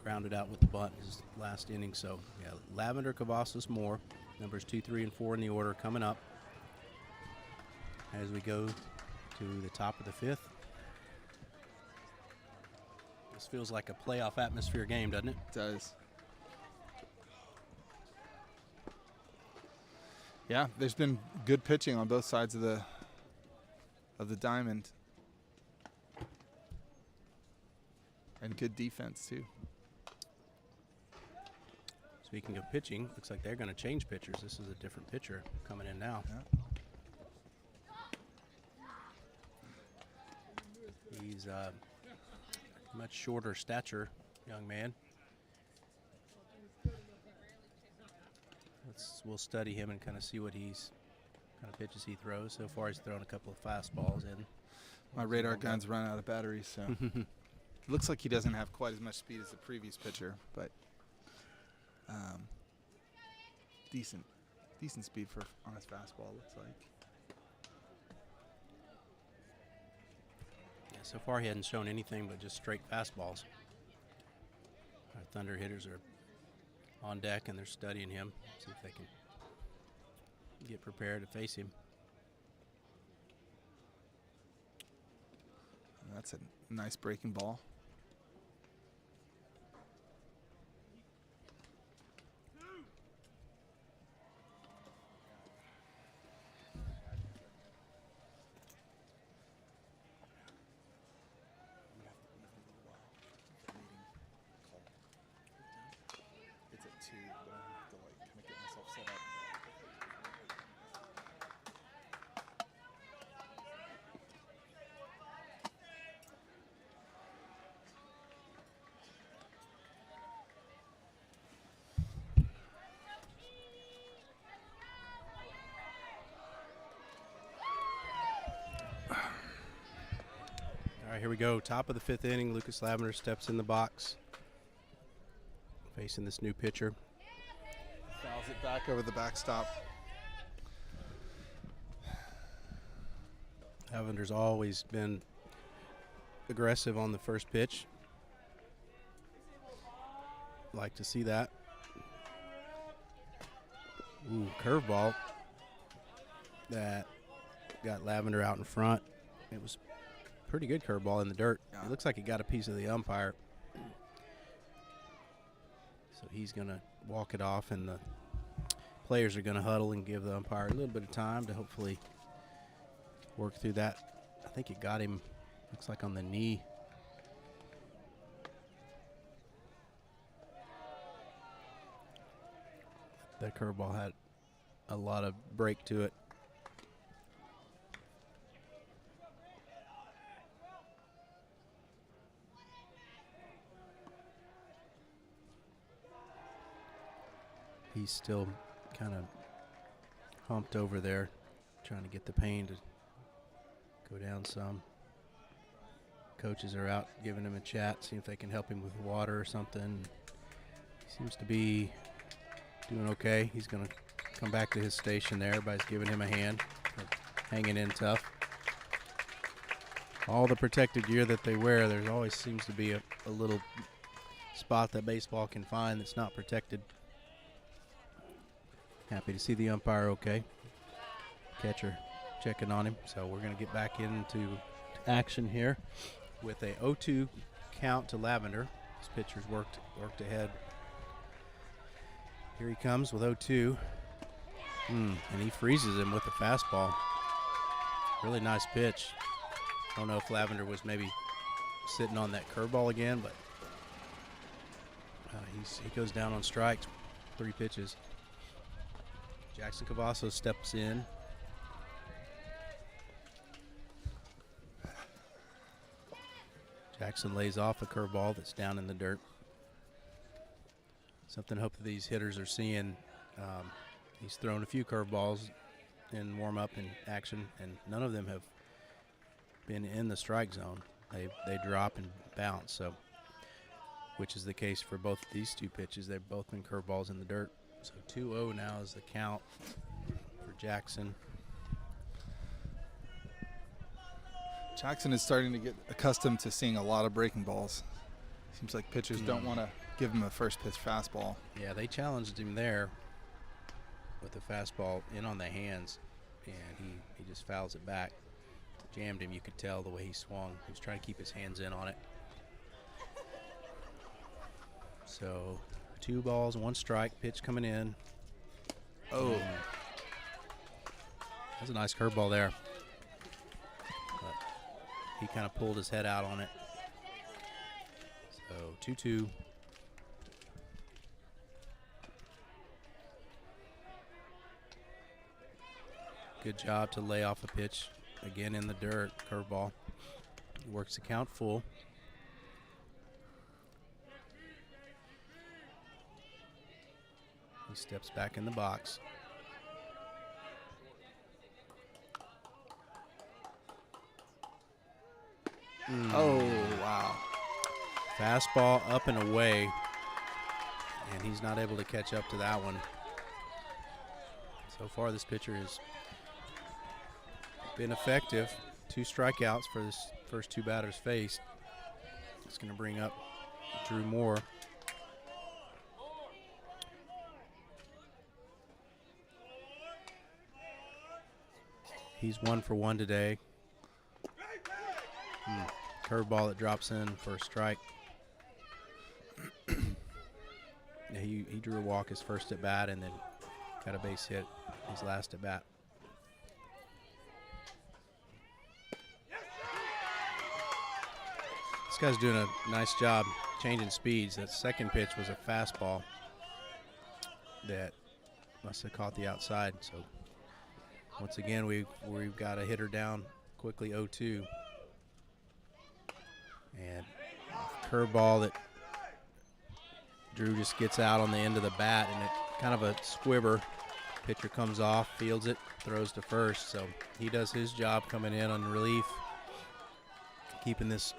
grounded out with the bunt in his last inning. So, yeah, Lavender, Cavazos, Moore. Numbers 2, 3, and 4 in the order coming up as we go to the top of the 5th. This feels like a playoff atmosphere game, doesn't it? It does. Yeah, there's been good pitching on both sides of the diamond. And good defense, too. Speaking of pitching, looks like they're going to change pitchers. This is a different pitcher coming in now. Yeah. He's a much shorter stature young man. We'll study him and kind of see what kind of pitches he throws. So far, he's thrown a couple of fastballs in. My radar gun's run out of batteries, so looks like he doesn't have quite as much speed as the previous pitcher, but decent speed on his fastball, looks like. Yeah, so far he hasn't shown anything but just straight fastballs. Our Thunder hitters are on deck and they're studying him, see if they can get prepared to face him. That's a nice breaking ball. It's at 2, but I have to kind of get myself set up. All right, here we go. Top of the 5th inning. Lucas Lavender steps in the box, facing this new pitcher. Fouls it back over the backstop. Lavender's always been aggressive on the first pitch. Like to see that. Ooh, curveball that got Lavender out in front. It was pretty good curveball in the dirt. Yeah. It looks like he got a piece of the umpire. So he's going to walk it off, and the players are going to huddle and give the umpire a little bit of time to hopefully work through that. I think it got him, looks like on the knee. That curveball had a lot of break to it. He's still kind of humped over there, trying to get the pain to go down some. Coaches are out giving him a chat, seeing if they can help him with water or something. He seems to be doing okay. He's going to come back to his station there. Everybody's giving him a hand, hanging in tough. All the protective gear that they wear, there always seems to be a little spot that baseball can find that's not protected. Happy to see the umpire okay. Catcher checking on him. So we're going to get back into action here with a 0-2 count to Lavender. This pitcher's worked ahead. Here he comes with 0-2. And he freezes him with the fastball. Really nice pitch. I don't know if Lavender was maybe sitting on that curveball again, but he goes down on strikes. 3 pitches. Jackson Cavazos steps in. Jackson lays off a curveball that's down in the dirt. Something I hope that these hitters are seeing. He's thrown a few curveballs in warm-up and action, and none of them have been in the strike zone. They drop and bounce, so which is the case for both of these 2 pitches. They've both been curveballs in the dirt. So 2-0 now is the count for Jackson. Jackson is starting to get accustomed to seeing a lot of breaking balls. Seems like pitchers don't want to give him a first pitch fastball. Yeah, they challenged him there with the fastball in on the hands, and he just fouls it back. Jammed him, you could tell the way he swung. He was trying to keep his hands in on it. So 2 balls, 1 strike, pitch coming in. Oh. That's a nice curveball there. But he kind of pulled his head out on it. So 2-2. Good job to lay off a pitch. Again in the dirt, curveball. He works the count full. He steps back in the box. Oh, wow. Fastball up and away, and he's not able to catch up to that one. So far, this pitcher has been effective. 2 strikeouts for this first 2 batters faced. It's going to bring up Drew Moore. He's 1 for 1 today. Curveball that drops in for a strike. Yeah, he drew a walk his first at bat and then got a base hit his last at bat. This guy's doing a nice job changing speeds. That second pitch was a fastball that must have caught the outside. So once again, we've got a hitter down quickly, 0-2. And curveball that Drew just gets out on the end of the bat, and it kind of a squibber. Pitcher comes off, fields it, throws to first. So he does his job coming in on relief, keeping this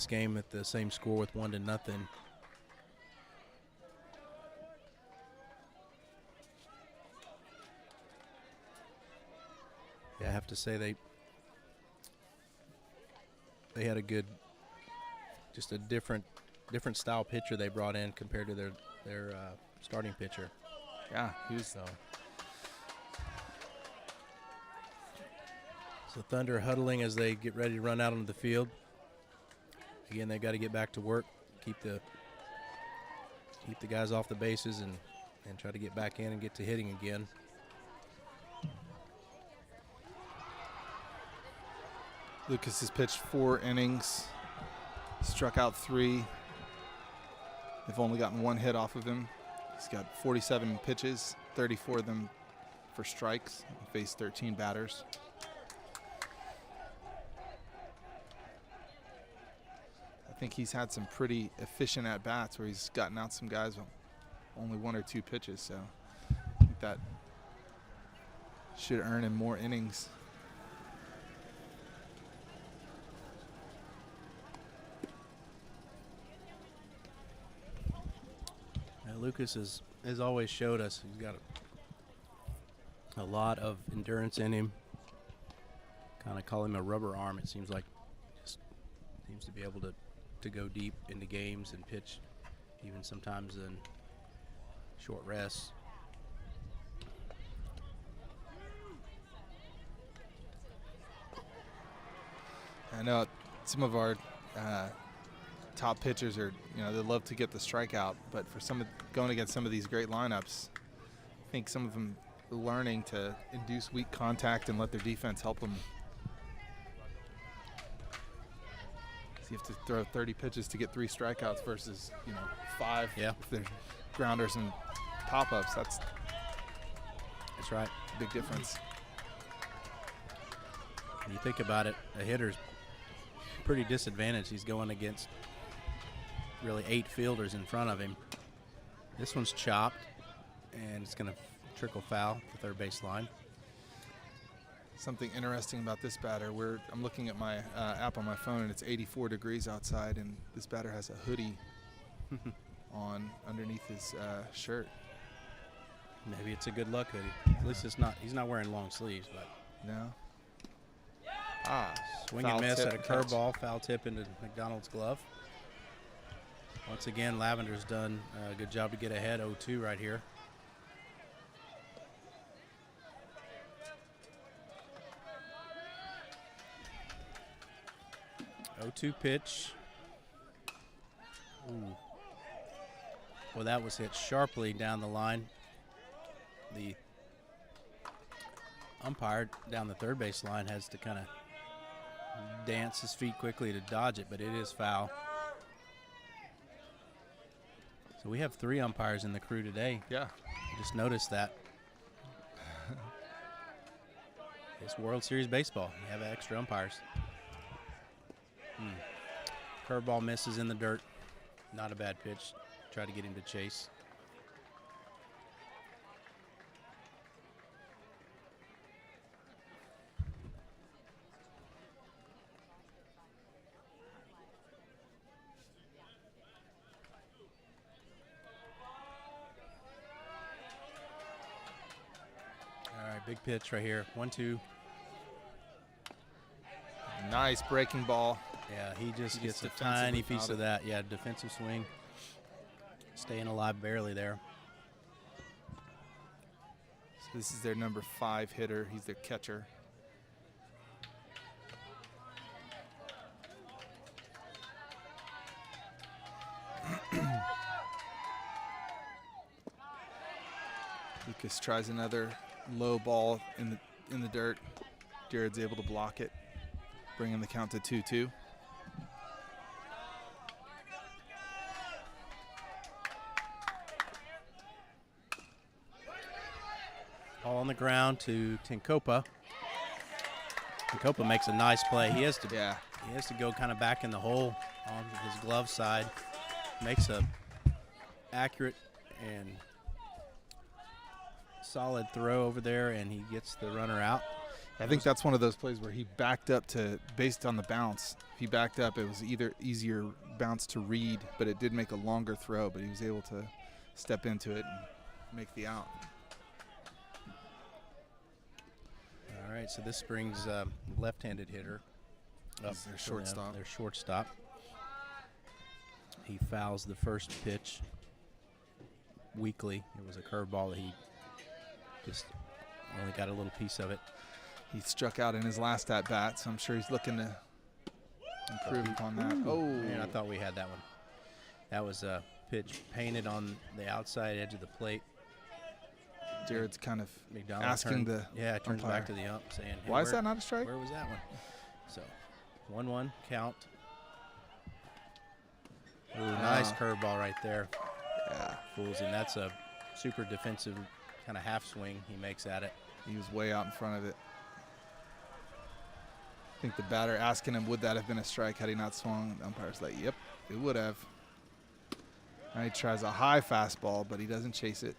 game at the same score with 1-0. Yeah, I have to say they had a good, just a different style pitcher they brought in compared to their starting pitcher. Yeah, he was. So Thunder huddling as they get ready to run out onto the field. Again, they've got to get back to work, keep the guys off the bases and try to get back in and get to hitting again. Lucas has pitched 4 innings, struck out 3. They've only gotten 1 hit off of him. He's got 47 pitches, 34 of them for strikes. He faced 13 batters. I think he's had some pretty efficient at-bats where he's gotten out some guys with only 1 or 2 pitches, so I think that should earn him more innings. Lucas has always showed us he's got a lot of endurance in him. Kind of call him a rubber arm. It seems like just seems to be able to go deep into games and pitch even sometimes in short rests. I know some of our top pitchers are, they love to get the strikeout, but for going against some of these great lineups, I think some of them are learning to induce weak contact and let their defense help them. So you have to throw 30 pitches to get 3 strikeouts versus, 5 if they're grounders and pop-ups. That's right. A big difference. When you think about it, a hitter's pretty disadvantaged. He's going against really 8 fielders in front of him. This one's chopped, and it's going to trickle foul the third base line. Something interesting about this batter, I'm looking at my app on my phone, and it's 84 degrees outside, and this batter has a hoodie on underneath his shirt. Maybe it's a good luck hoodie. At least he's not wearing long sleeves, but no. Swing and miss at a curveball, foul tip into Mcdonald's glove. Once again, Lavender's done a good job to get ahead 0-2 right here. 0-2 pitch. Ooh. Well, that was hit sharply down the line. The umpire down the third base line has to kind of dance his feet quickly to dodge it, but it is foul. So we have 3 umpires in the crew today. Yeah. I just noticed that. It's World Series baseball. You have extra umpires. Curveball misses in the dirt. Not a bad pitch. Try to get him to chase. All right, big pitch right here. 1-2. Nice breaking ball. Yeah, he just gets a tiny piece of that. Yeah, defensive swing. Staying alive barely there. So this is their number 5 hitter. He's their catcher. Lucas tries another low ball in the dirt. Jared's able to block it, bringing the count to 2-2. Ball on the ground to Tinkopa. Tinkopa makes a nice play. He has to go kind of back in the hole on his glove side. Makes a accurate and solid throw over there, and he gets the runner out. I think that's one of those plays where he backed up based on the bounce. If he backed up, it was either easier bounce to read, but it did make a longer throw, but he was able to step into it and make the out. All right, so this brings left-handed hitter up. Their shortstop. Their shortstop. He fouls the first pitch weakly. It was a curveball that he just only got a little piece of it. He struck out in his last at-bat, so I'm sure he's looking to improve upon that. Oh, man, I thought we had that one. That was a pitch painted on the outside edge of the plate. Jared's kind of Mcdonald asking turns back to the ump saying, hey, why is that not a strike? Where was that one? So 1-1 count. Ooh, nice curveball right there. Yeah. Fools him. That's a super defensive kind of half swing he makes at it. He was way out in front of it. I think the batter asking him, would that have been a strike had he not swung? The umpire's like, yep, it would have. Now he tries a high fastball, but he doesn't chase it.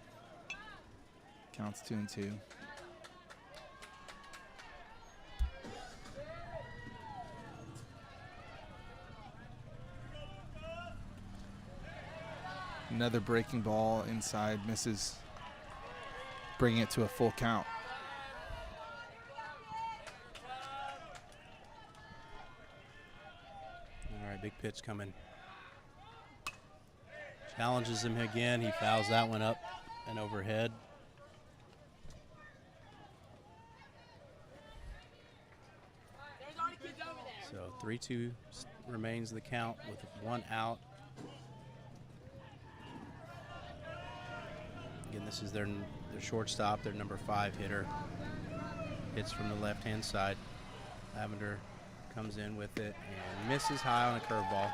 Counts 2-2. Another breaking ball inside, misses, bringing it to a full count. All right, big pitch coming. Challenges him again. He fouls that one up and overhead. So 3-2 remains the count with one out. Again, this is their shortstop, their number 5 hitter. Hits from the left-hand side. Lavender comes in with it and misses high on a curveball.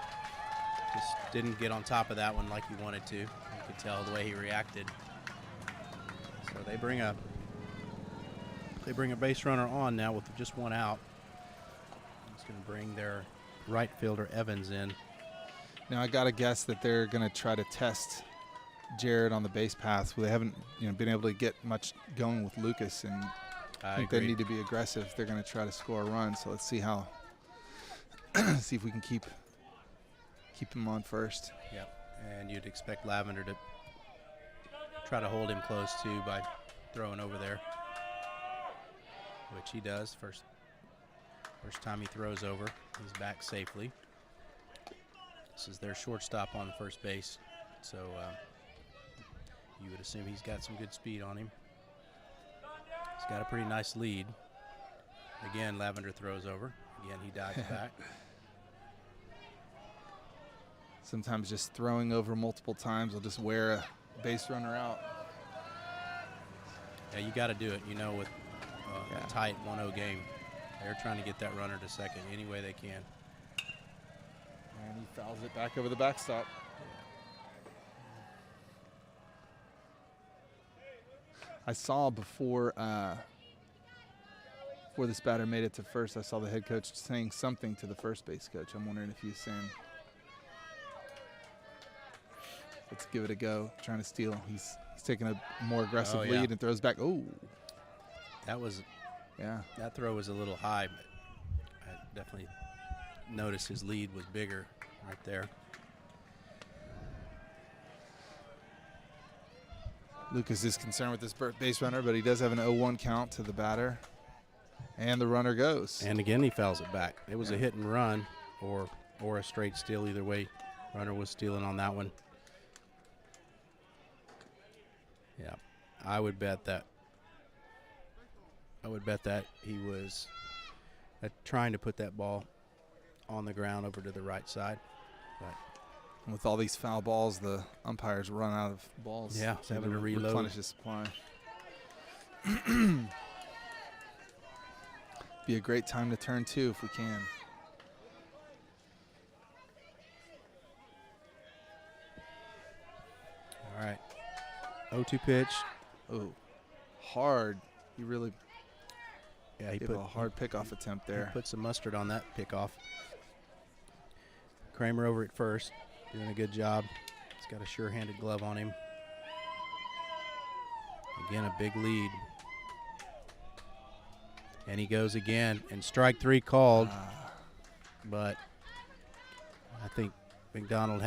Just didn't get on top of that one like he wanted to. You could tell the way he reacted. So they bring a base runner on now with just one out. It's going to bring their right fielder Evans in. Now I got to guess that they're going to try to test Jared on the base paths. They haven't, been able to get much going with Lucas, and I think they need to be aggressive. They're going to try to score a run. So let's see how. See if we can keep him on first. Yep, and you'd expect Lavender to try to hold him close too by throwing over there, which he does. First time he throws over, he's back safely. This is their shortstop on first base, so you would assume he's got some good speed on him. He's got a pretty nice lead. Again, Lavender throws over. Again, he dives back. Sometimes just throwing over multiple times will just wear a base runner out. Yeah, you got to do it, with a tight 1-0 game. They're trying to get that runner to second any way they can. And he fouls it back over the backstop. I saw before this batter made it to first, I saw the head coach saying something to the first base coach. I'm wondering if he's saying, let's give it a go, trying to steal. He's taking a more aggressive lead and throws back. Oh, that throw was a little high, but I definitely noticed his lead was bigger right there. Lucas is concerned with this base runner, but he does have an 0-1 count to the batter. And the runner goes. And again, he fouls it back. It was a hit and run or a straight steal. Either way, runner was stealing on that one. Yeah, I would bet that he was trying to put that ball on the ground over to the right side. But with all these foul balls, the umpires run out of balls. Yeah, so having to reload. Replenish the supply. Be a great time to turn 2 if we can. All right. 0-2 pitch. Oh, hard. He really he gave put a hard pickoff attempt there. He put some mustard on that pickoff. Kramer over at first, doing a good job. He's got a sure-handed glove on him. Again, a big lead. And he goes again, and strike 3 called. But I think Mcdonald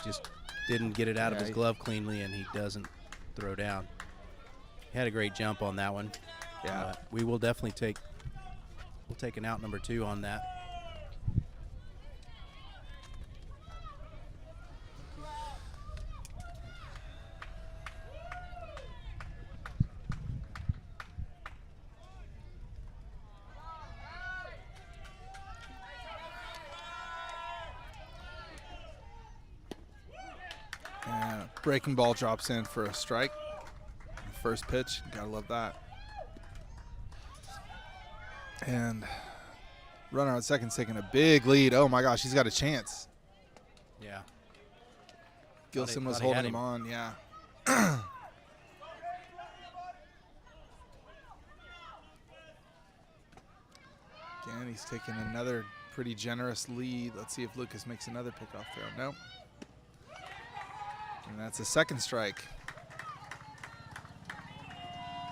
just didn't get it out of his glove cleanly, and he doesn't throw down. He had a great jump on that one. Yeah. We will definitely take an out number 2 on that. Breaking ball drops in for a strike. First pitch, gotta love that. And runner on second taking a big lead. Oh my gosh, he's got a chance. Yeah. Gilson was thought he had holding him on, yeah. Again, he's taking another pretty generous lead. Let's see if Lucas makes another pickoff throw. Nope. And that's a second strike.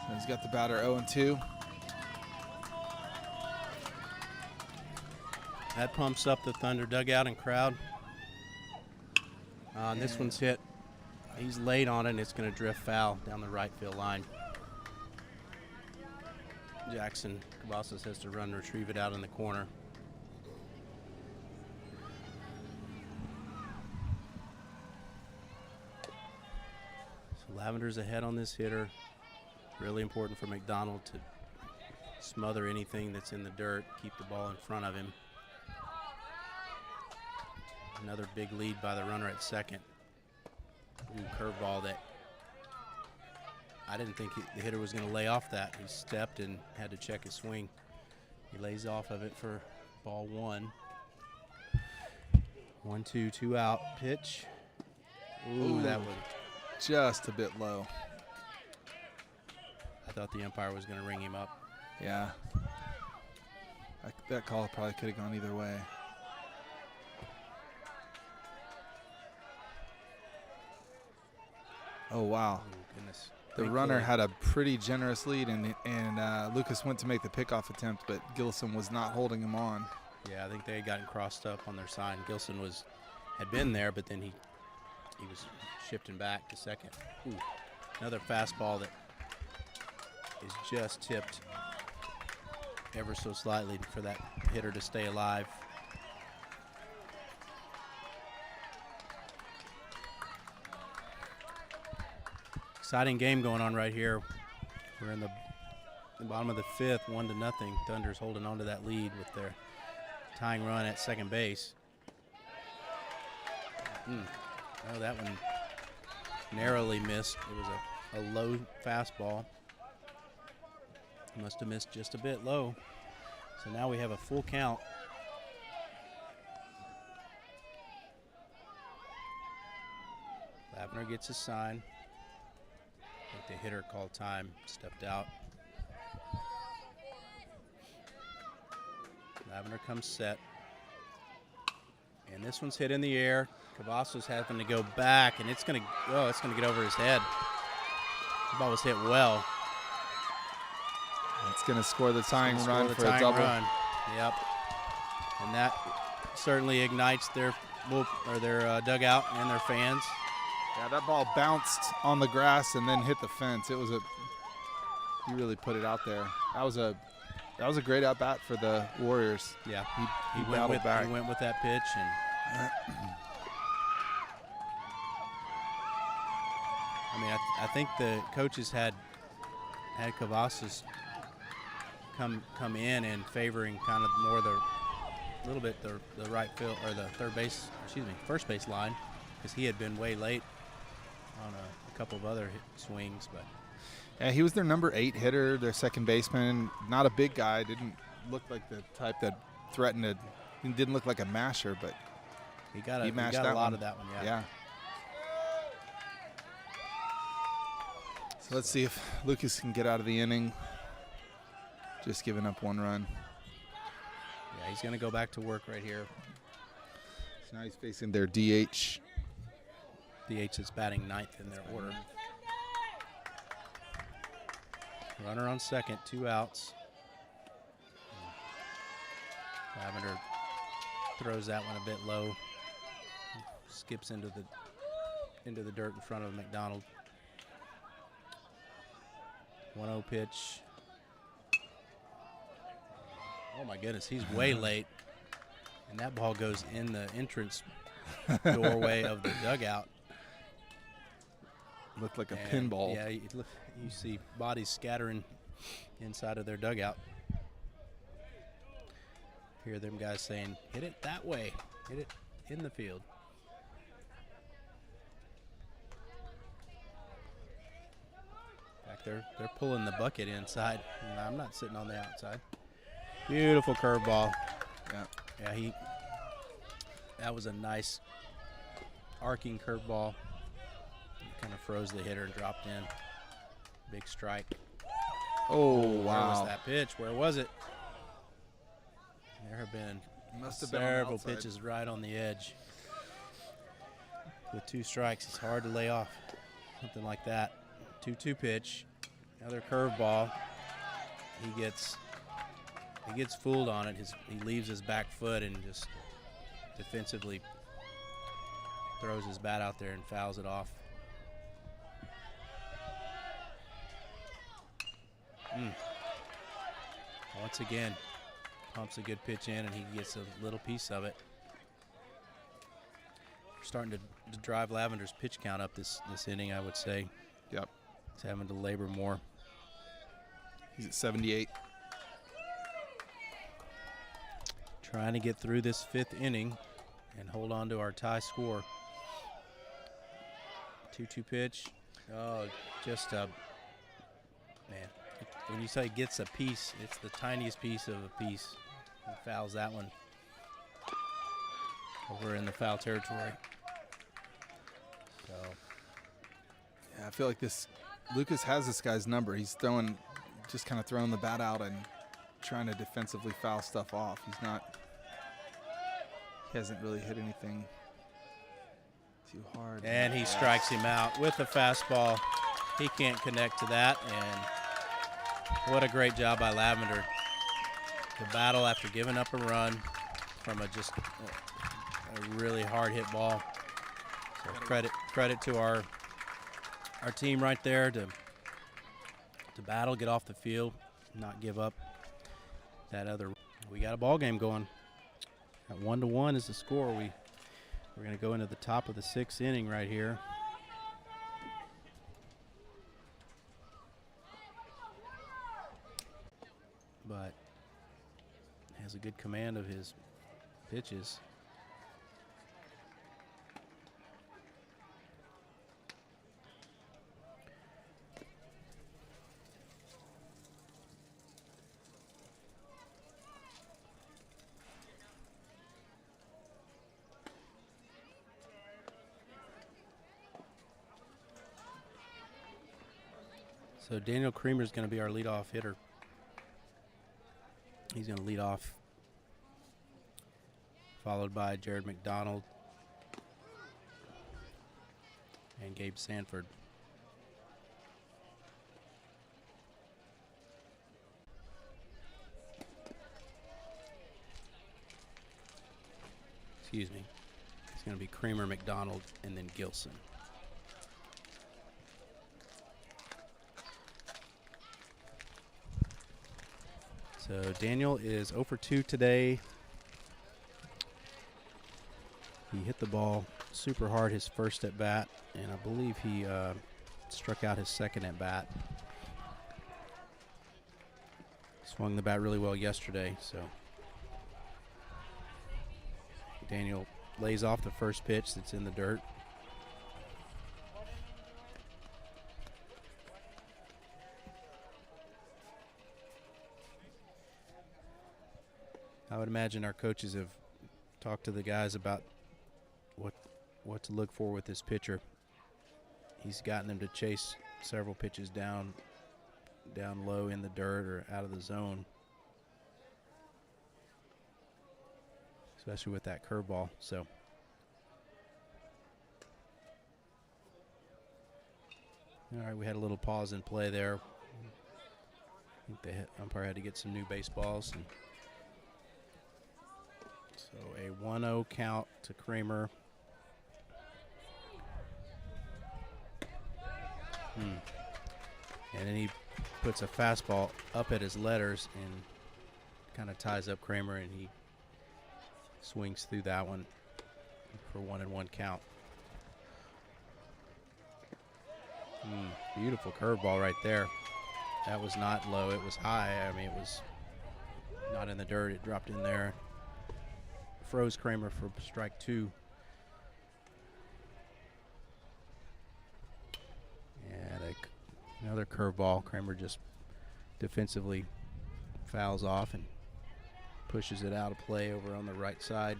So he's got the batter 0-2. That pumps up the Thunder dugout and crowd. And this one's hit. He's late on it, and it's going to drift foul down the right field line. Jackson Cavazos has to run, retrieve it out in the corner. So Lavender's ahead on this hitter. Really important for Mcdonald to smother anything that's in the dirt, keep the ball in front of him. Another big lead by the runner at second. Ooh, curveball that I didn't think the hitter was going to lay off that. He stepped and had to check his swing. He lays off of it for ball one. 1-2, 2 out. Pitch. Ooh, that was just a bit low. I thought the umpire was going to ring him up. Yeah. That call probably could have gone either way. Oh, wow. Oh, goodness. The runner had a pretty generous lead, and Lucas went to make the pickoff attempt, but Gilson was not holding him on. Yeah, I think they had gotten crossed up on their side. Gilson had been there, but then he was shifting back to second. Ooh, another fastball that is just tipped ever so slightly for that hitter to stay alive. Exciting game going on right here. We're in the bottom of the fifth, 1-0. Thunder's holding on to that lead with their tying run at second base. Oh, that one narrowly missed. It was a low fastball. Must have missed just a bit low. So now we have a full count. Lavender gets a sign. I think the hitter called time, stepped out. Lavender comes set. And this one's hit in the air. Cavazos having to go back, and it's going to get over his head. The ball was hit well. It's going to score the tying run for a double. Yep. And that certainly ignites their dugout and their fans. Yeah, that ball bounced on the grass and then hit the fence. It was he really put it out there. That was a great at bat for the Warriors. Yeah, he battled back. He went with that pitch, and I mean, I think the coaches had Cavazos come in and favoring kind of more the right field or the first base line, because he had been way late on a couple of other swings. But yeah, he was their number 8 hitter, their second baseman. Not a big guy, didn't look like the type that threatened to. He didn't look like a masher, but he got a lot of that one. Yeah. So let's see if Lucas can get out of the inning. Just giving up 1 run. Yeah, he's going to go back to work right here. So now he's facing their DH. DH is batting 9th in their order. Runner on second, 2 outs. Lavender throws that one a bit low. Skips into the dirt in front of Mcdonald. 1-0 pitch. Oh my goodness, he's way late. And that ball goes in the entrance doorway of the dugout. Looked like a pinball. Yeah, you see bodies scattering inside of their dugout. Hear them guys saying, hit it that way, hit it in the field. Back there, they're pulling the bucket inside. I'm not sitting on the outside. Beautiful curveball. Yeah, that was a nice arcing curveball. Kind of froze the hitter and dropped in. Big strike. Oh, Where was wow. that pitch? Where was it? There have been several pitches right on the edge. With 2 strikes, it's hard to lay off something like that. 2-2 pitch, another curveball. He gets fooled on it. He leaves his back foot and just defensively throws his bat out there and fouls it off. Once again, pumps a good pitch in, and he gets a little piece of it. We're starting to drive Lavender's pitch count up this inning, I would say. Yep. He's having to labor more. He's at 78. Trying to get through this 5th inning and hold on to our tie score. 2-2 pitch. Oh, just a man. When you say gets a piece, it's the tiniest piece of a piece. He fouls that one over in the foul territory. So Yeah, I feel like Lucas has this guy's number. He's just kind of throwing the bat out and trying to defensively foul stuff off. He hasn't really hit anything too hard. And he strikes him out with a fastball. He can't connect to that, and what a great job by Lavender. The battle after giving up a run from a really hard hit ball. So credit to our team right there to battle, get off the field, not give up that other. We got a ball game going. At 1-1 is the score. We're going to go into the top of the 6th inning right here. But has a good command of his pitches. So Daniel Creamer is going to be our leadoff hitter. He's going to lead off, followed by Jared Mcdonald and Gabe Sanford. Excuse me. It's going to be Creamer, McDonald, and then Gilson. So Daniel is 0 for 2 today. He hit the ball super hard his first at bat, and I believe he struck out his second at bat. Swung the bat really well yesterday, so Daniel lays off the first pitch that's in the dirt. I would imagine our coaches have talked to the guys about what to look for with this pitcher. He's gotten them to chase several pitches down low in the dirt or out of the zone, especially with that curveball. So all right, we had a little pause in play there. I think the umpire had to get some new baseballs. So a 1-0 count to Creamer. And then he puts a fastball up at his letters and kind of ties up Creamer, and he swings through that one for 1-1 count. Beautiful curveball right there. That was not low, it was high. I mean, it was not in the dirt, it dropped in there. Froze Creamer for strike 2. And another curveball. Creamer just defensively fouls off and pushes it out of play over on the right side.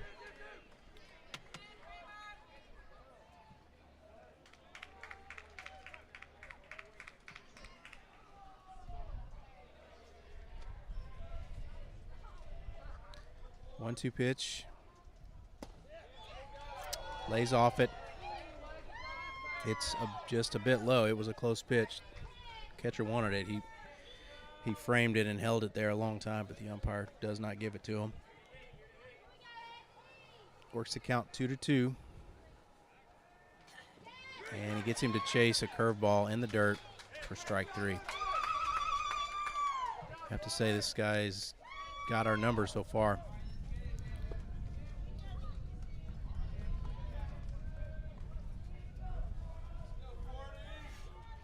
1-2 pitch. Lays off it. It's just a bit low. It was a close pitch. Catcher wanted it. He framed it and held it there a long time, but the umpire does not give it to him. Works the count 2-2. And he gets him to chase a curveball in the dirt for strike 3. I have to say this guy's got our number so far.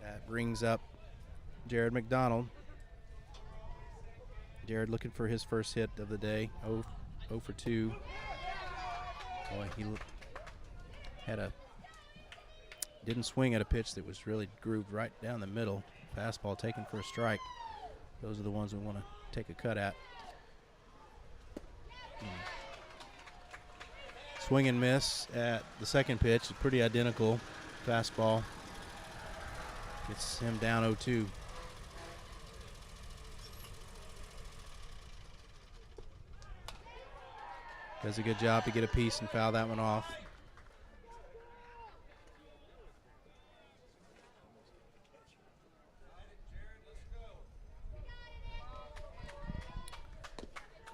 That brings up Jared Mcdonald. Jared looking for his first hit of the day. 0 for 2. Boy, he didn't swing at a pitch that was really grooved right down the middle. Fastball taken for a strike. Those are the ones we want to take a cut at. Swing and miss at the second pitch. Pretty identical. Fastball. Gets him down 0-2. Does a good job to get a piece and foul that one off.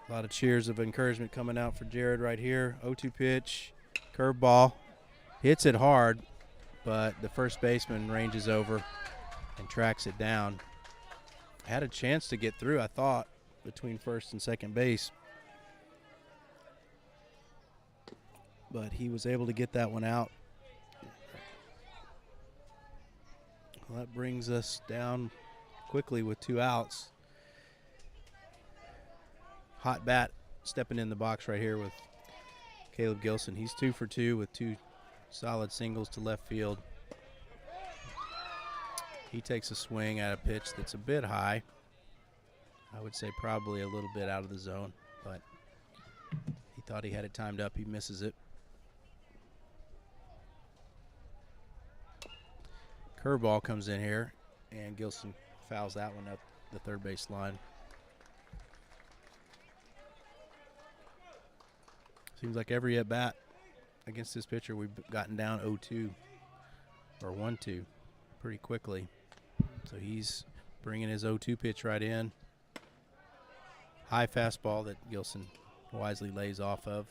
A lot of cheers of encouragement coming out for Jared right here. 0-2 pitch, curveball. Hits it hard, but the first baseman ranges over and tracks it down. Had a chance to get through, I thought, between first and second base. But he was able to get that one out. Well, that brings us down quickly with 2 outs. Hot bat stepping in the box right here with Caleb Gilson. He's 2 for 2 with 2 solid singles to left field. He takes a swing at a pitch that's a bit high. I would say probably a little bit out of the zone, but he thought he had it timed up. He misses it. Curveball comes in here, and Gilson fouls that one up the third base line. Seems like every at-bat against this pitcher we've gotten down 0-2 or 1-2 pretty quickly. So he's bringing his 0-2 pitch right in. High fastball that Gilson wisely lays off of.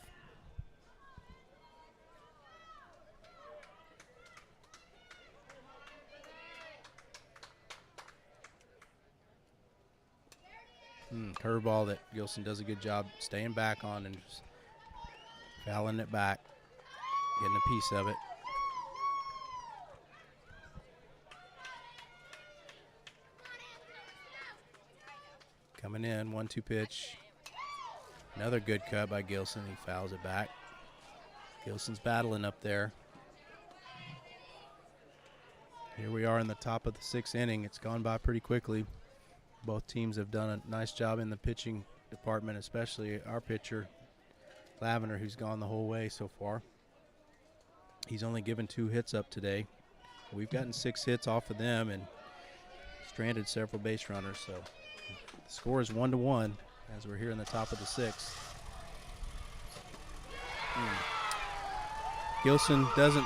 Curveball that Gilson does a good job staying back on and just fouling it back, getting a piece of it. Coming in, 1-2 pitch. Another good cut by Gilson. He fouls it back. Gilson's battling up there. Here we are in the top of the 6th inning. It's gone by pretty quickly. Both teams have done a nice job in the pitching department, especially our pitcher, Lavender, who's gone the whole way so far. He's only given 2 hits up today. We've gotten 6 hits off of them and stranded several base runners. So the score is 1-1 as we're here in the top of the 6th. Gilson doesn't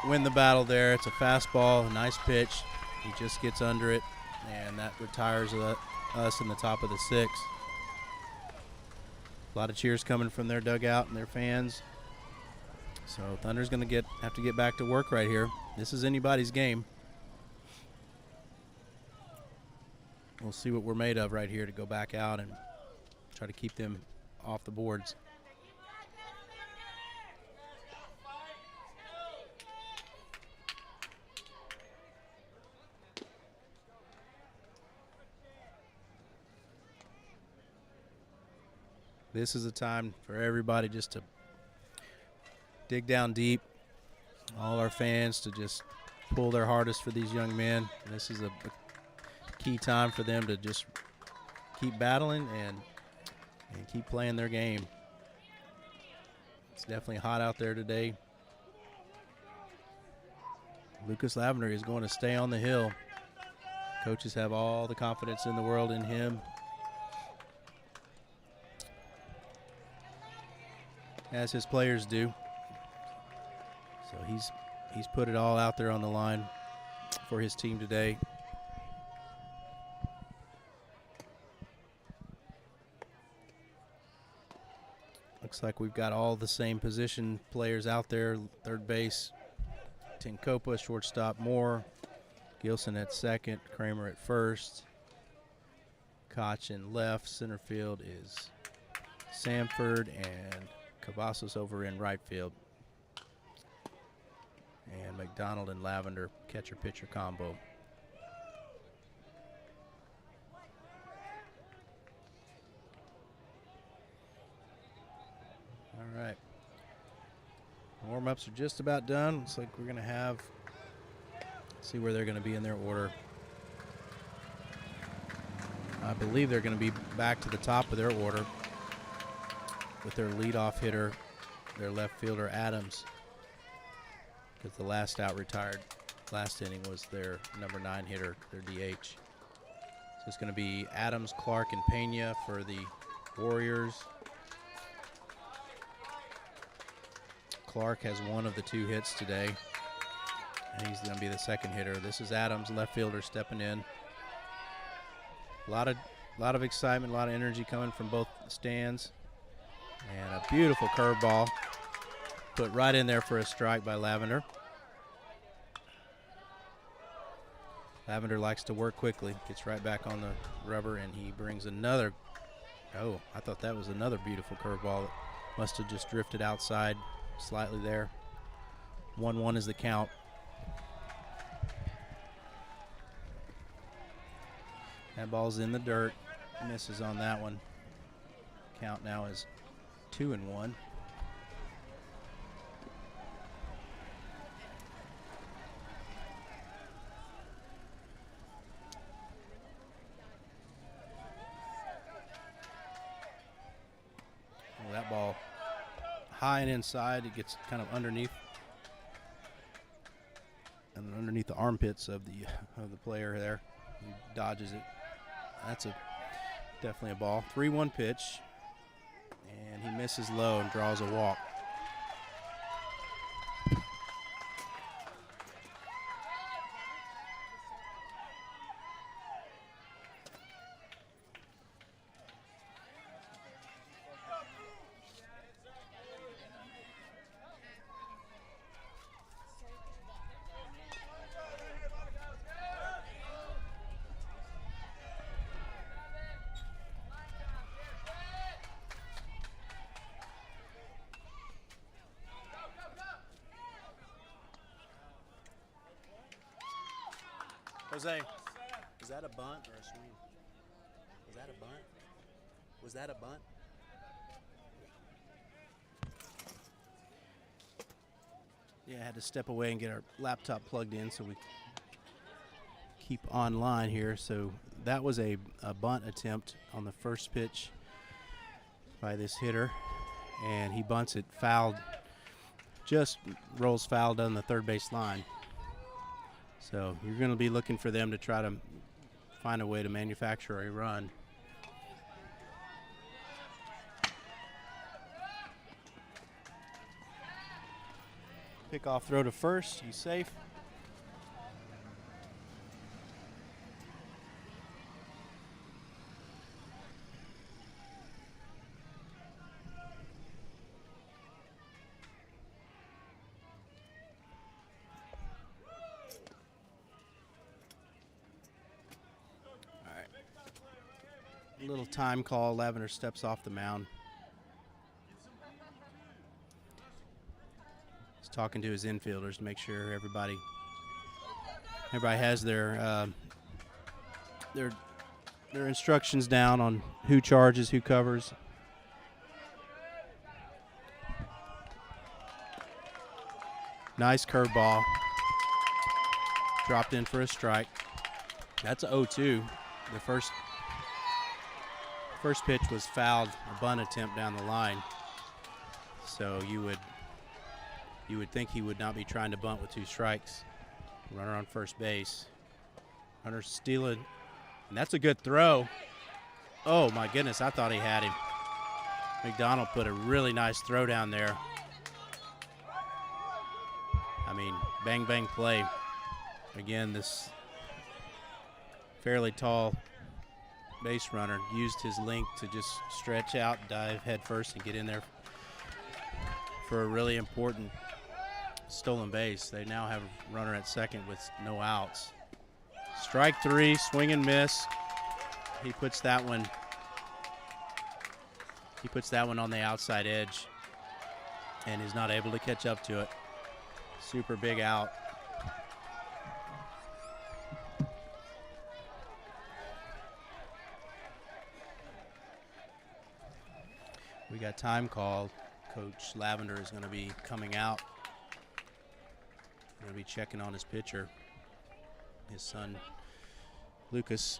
win the battle there. It's a fastball, a nice pitch. He just gets under it, and that retires us in the top of the 6th. A lot of cheers coming from their dugout and their fans. So Thunder's going to have to get back to work right here. This is anybody's game. We'll see what we're made of right here to go back out and try to keep them off the boards. This is a time for everybody just to dig down deep. All our fans to just pull their hardest for these young men. And this is a key time for them to just keep battling and keep playing their game. It's definitely hot out there today. Lucas Lavender is going to stay on the hill. Coaches have all the confidence in the world in him. as his players do. So he's put it all out there on the line for his team today. Looks like we've got all the same position players out there. Third base, Tenkopa, shortstop Moore, Gilson at second, Kramer at first, Koch in left, center field is Sanford, and Cavazos over in right field. And Mcdonald and Lavender, catcher-pitcher combo. All right. Warm-ups are just about done. Looks like we're going to have, see where they're going to be in their order. I believe they're going to be back to the top of their order with their leadoff hitter, their left fielder, Adams, because the last out retired last inning was their number 9 hitter, their DH. So it's going to be Adams, Clark, and Pena for the Warriors. Clark has one of the 2 hits today, and he's going to be the second hitter. This is Adams, left fielder, stepping in. A lot of excitement, a lot of energy coming from both stands, and a beautiful curveball put right in there for a strike by Lavender. Lavender likes to work quickly, gets right back on the rubber, and he brings another. Oh, I thought that was another beautiful curveball that must have just drifted outside slightly there. 1-1 is the count. That ball's in the dirt. Misses on that one. Count now is 2-1. Well, that ball high and inside. It gets kind of underneath the armpits of the player there. He dodges it. That's definitely a ball. 3-1 pitch, and he misses low and draws a walk. Jose, is that a bunt or a swing? Was that a bunt? Was that a bunt? Yeah, I had to step away and get our laptop plugged in so we keep online here. So that was a bunt attempt on the first pitch by this hitter, and he bunts it fouled, just rolls foul down the third base line. So you're going to be looking for them to try to find a way to manufacture a run. Pickoff throw to first. He's safe. Little time call. Lavender steps off the mound. He's talking to his infielders to make sure everybody has their instructions down on who charges, who covers. Nice curveball. Dropped in for a strike. That's a 0-2. The first pitch was fouled, a bunt attempt down the line. So you would think he would not be trying to bunt with 2 strikes. Runner on first base. Runner stealing, and that's a good throw. Oh my goodness, I thought he had him. McDonald put a really nice throw down there. I mean, bang, bang play. Again, this fairly tall base runner used his length to just stretch out, dive head first, and get in there for a really important stolen base. They now have a runner at second with no outs. Strike three, swing and miss. He puts that one on the outside edge and is not able to catch up to it. Super big out. We got time called. Coach Lavender is going to be coming out. Going to be checking on his pitcher, his son Lucas.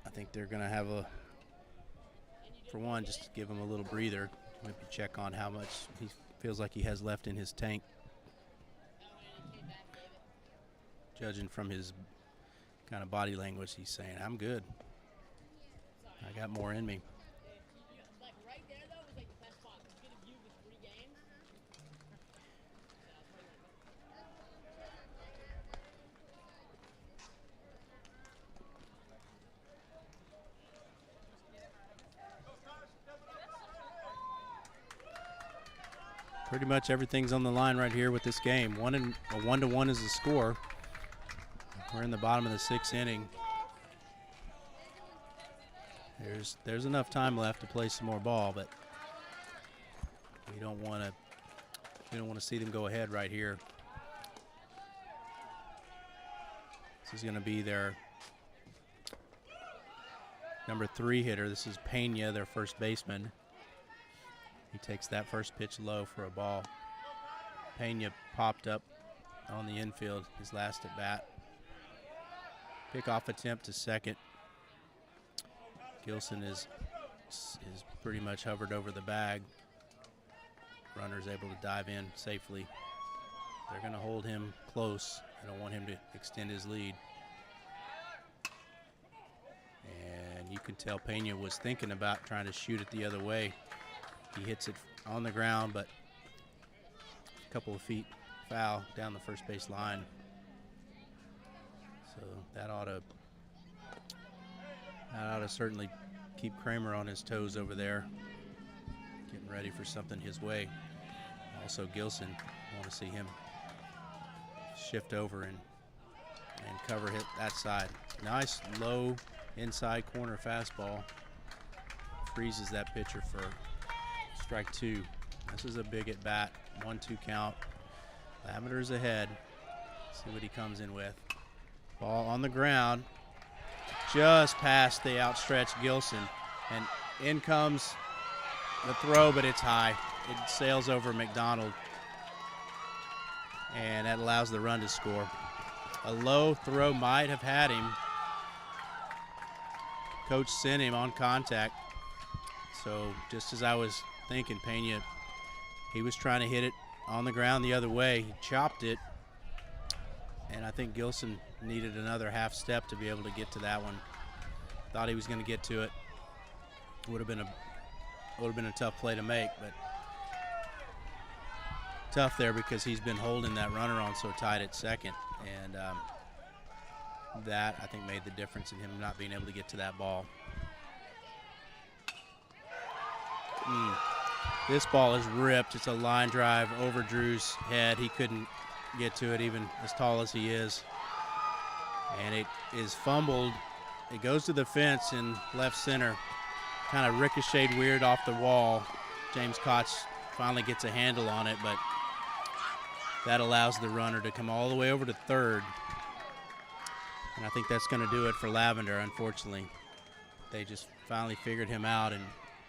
I think they're going to have for one, just to give him a little breather. Maybe check on how much he feels like he has left in his tank. Judging from his kind of body language, he's saying, I'm good. I got more in me. Pretty much everything's on the line right here with this game. A 1-1 is the score. We're in the bottom of the sixth inning. There's enough time left to play some more ball, but we don't want to see them go ahead right here. This is going to be their number 3 hitter. This is Pena, their first baseman. He takes that first pitch low for a ball. Pena popped up on the infield his last at bat. Pickoff attempt to second. Gilson is pretty much hovered over the bag. Runner's able to dive in safely. They're going to hold him close. I don't want him to extend his lead. And you can tell Pena was thinking about trying to shoot it the other way. He hits it on the ground, but a couple of feet foul down the first base line. So that ought to certainly keep Kramer on his toes over there, getting ready for something his way. Also Gilson, I want to see him shift over and cover hit that side. Nice low inside corner fastball. Freezes that pitcher for strike 2. This is a big at bat. 1-2 count. Lavender's ahead. See what he comes in with. Ball on the ground. Just past the outstretched Gilson. And in comes the throw, but it's high. It sails over Mcdonald. And that allows the run to score. A low throw might have had him. Coach sent him on contact. So just as I was thinking, Pena, he was trying to hit it on the ground the other way. He chopped it, and I think Gilson needed another half step to be able to get to that one. Thought he was going to get to it. Would have been a tough play to make, but tough there because he's been holding that runner on so tight at second, and that I think made the difference in him not being able to get to that ball. This ball is ripped. It's a line drive over Drew's head. He couldn't get to it even as tall as he is. And it is fumbled. It goes to the fence in left center. Kind of ricocheted weird off the wall. James Koch finally gets a handle on it, but that allows the runner to come all the way over to third. And I think that's going to do it for Lavender, unfortunately. They just finally figured him out and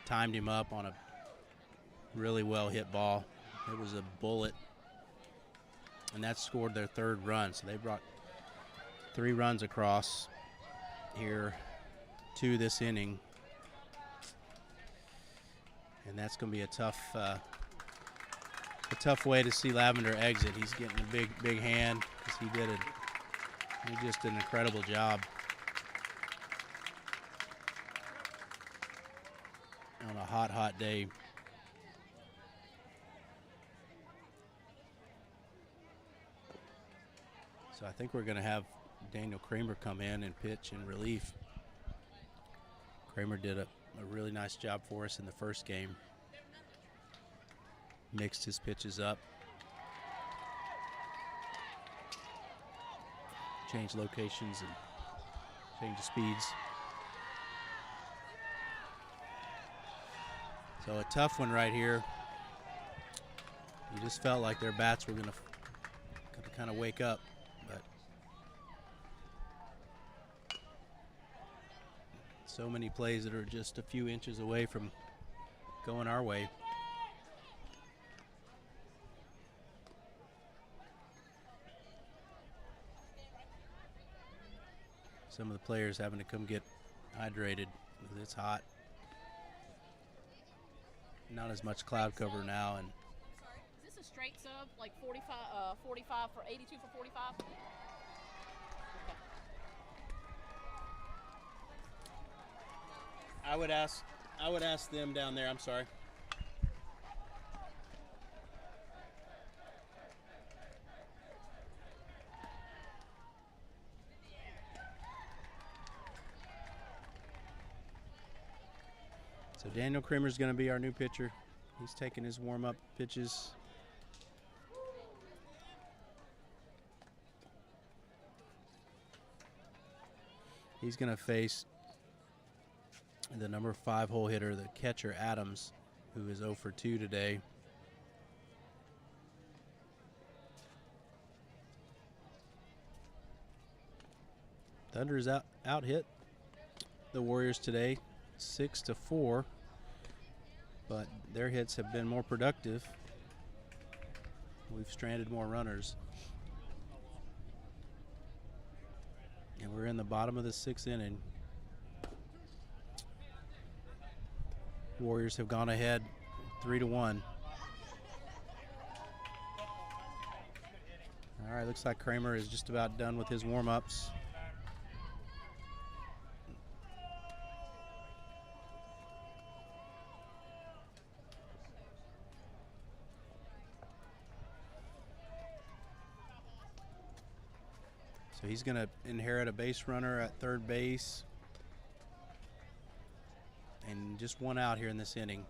timed him up on a really well hit ball. It was a bullet, and that scored their 3rd run. So they brought 3 runs across here to this inning, and that's going to be a tough way to see Lavender exit. He's getting a big hand because he just did an incredible job on a hot day So I think we're going to have Daniel Kramer come in and pitch in relief. Kramer did a really nice job for us in the first game. Mixed his pitches up. Changed locations and changed the speeds. So a tough one right here. You just felt like their bats were going to kind of wake up, but so many plays that are just a few inches away from going our way. Some of the players having to come get hydrated because it's hot. Not as much cloud cover now. And Sorry, is this a straight sub, like 45 for 82 for 45? Okay. I would ask them down there. I'm sorry. So Daniel Kramer's going to be our new pitcher. He's taking his warm-up pitches. He's going to face the number 5 hole hitter, the catcher Adams, who is 0 for 2 today. Thunder's out hit the Warriors today 6-4, but their hits have been more productive. We've stranded more runners. And we're in the bottom of the 6th inning. Warriors have gone ahead 3-1. All right, looks like Kramer is just about done with his warm-ups. So he's going to inherit a base runner at third base. And just one out here in this inning.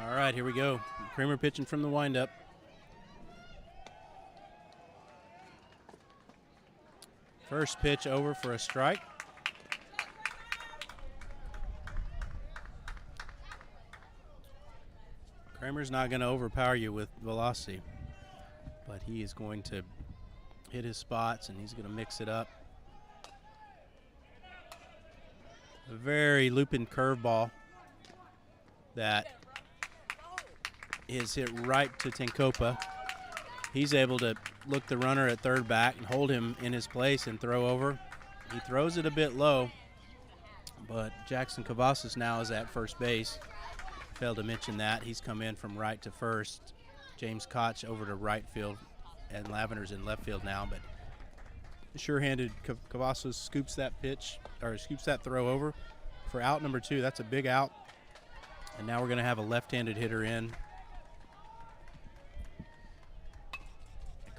All right, here we go. Kramer pitching from the windup. First pitch over for a strike. Kramer's not going to overpower you with velocity, but he is going to hit his spots and he's going to mix it up. A very looping curveball that is hit right to Tenkopa. He's able to look the runner at third back and hold him in his place and throw over. He throws it a bit low, but Jackson Cavazos now is at first base. Failed to mention that. He's come in from right to first. James Koch over to right field, and Lavender's in left field now, but sure-handed Cavazos scoops that pitch, or scoops that throw over for out number 2. That's a big out. And now we're going to have a left-handed hitter in.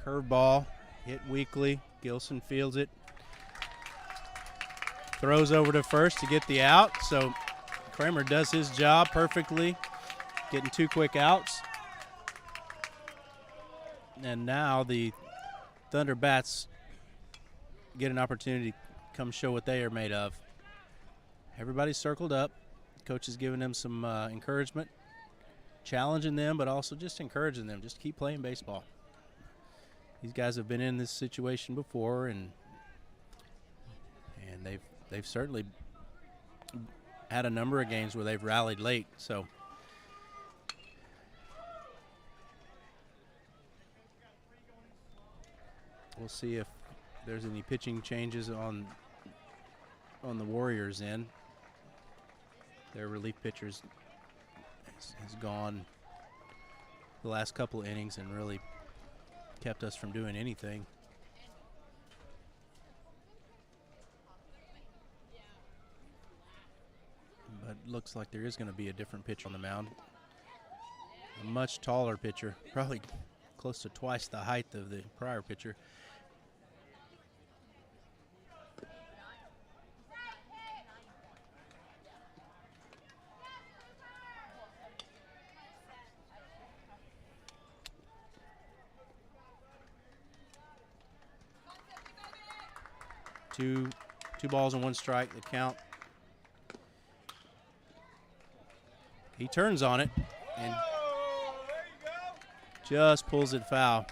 Curveball, hit weakly. Gilson fields it. Throws over to first to get the out. So Kramer does his job perfectly, getting 2 quick outs. And now the Thunder Bats get an opportunity to come show what they are made of. Everybody's circled up. Coach is giving them some encouragement, challenging them, but also just encouraging them. Just keep playing baseball. These guys have been in this situation before, and they've certainly had a number of games where they've rallied late. So we'll see if there's any pitching changes on the Warriors' end. Their relief pitchers has gone the last couple of innings and really kept us from doing anything. But looks like there is going to be a different pitcher on the mound. A much taller pitcher, probably close to twice the height of the prior pitcher. Two balls and 1 strike, the count. He turns on it and just pulls it foul.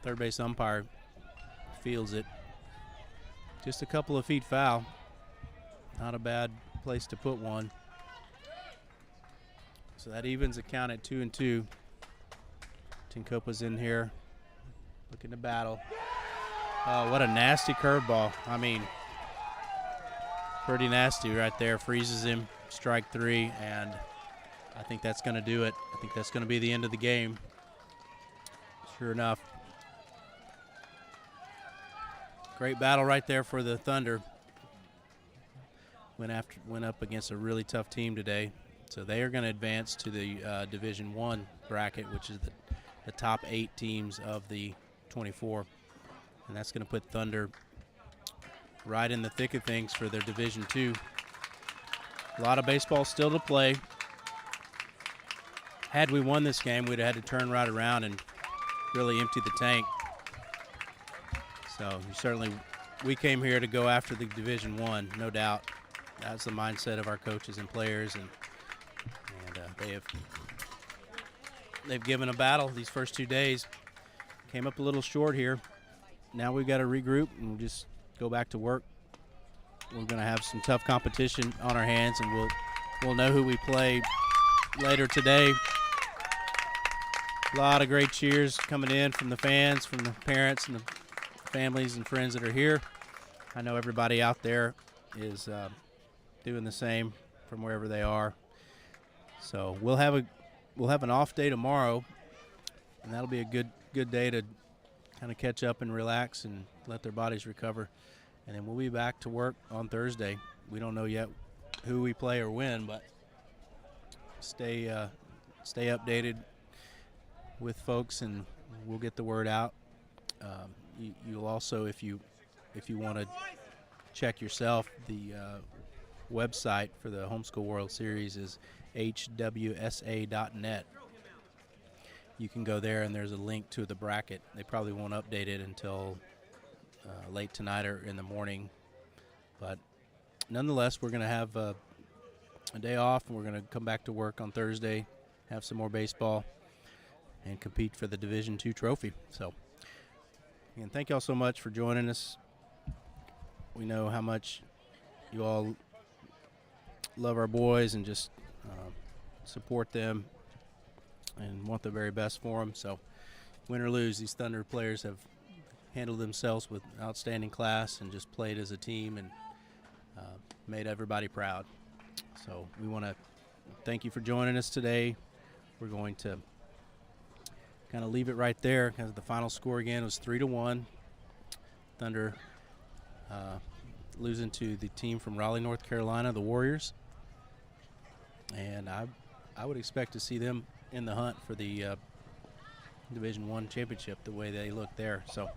Third base umpire fields it. Just a couple of feet foul. Not a bad place to put one. So that evens the count at 2-2. Tinkopa's in here looking to battle. Oh, what a nasty curveball. I mean, pretty nasty right there. Freezes him. Strike 3, and I think that's going to do it. I think that's going to be the end of the game. Sure enough. Great battle right there for the Thunder. Went up against a really tough team today. So they are going to advance to the Division I bracket, which is the top 8 teams of the 24. And that's going to put Thunder right in the thick of things for their Division II. A lot of baseball still to play. Had we won this game, we'd have had to turn right around and really empty the tank. So we came here to go after the Division I, no doubt. That's the mindset of our coaches and players, and they've given a battle these first 2 days. Came up a little short here. Now we've got to regroup and just go back to work. We're going to have some tough competition on our hands, and we'll know who we play later today. A lot of great cheers coming in from the fans, from the parents and the families and friends that are here. I know everybody out there is doing the same from wherever they are. So we'll have an off day tomorrow, and that'll be a good day to kind of catch up and relax and let their bodies recover. And then we'll be back to work on Thursday. We don't know yet who we play or when, but stay updated with folks, and we'll get the word out. You'll also, if you want to check yourself, the website for the Homeschool World Series is hwsa.net. You can go there, and there's a link to the bracket. They probably won't update it until late tonight or in the morning. But nonetheless, we're going to have a day off, and we're going to come back to work on Thursday, have some more baseball, and compete for the Division II trophy. So, again, thank you all so much for joining us. We know how much you all love our boys and just support them and want the very best for them. So, win or lose, these Thunder players have handled themselves with outstanding class and just played as a team and made everybody proud. So we want to thank you for joining us today. We're going to kind of leave it right there because the final score again was 3-1. Thunder losing to the team from Raleigh, North Carolina, the Warriors. And I would expect to see them in the hunt for the Division I championship the way they look there. So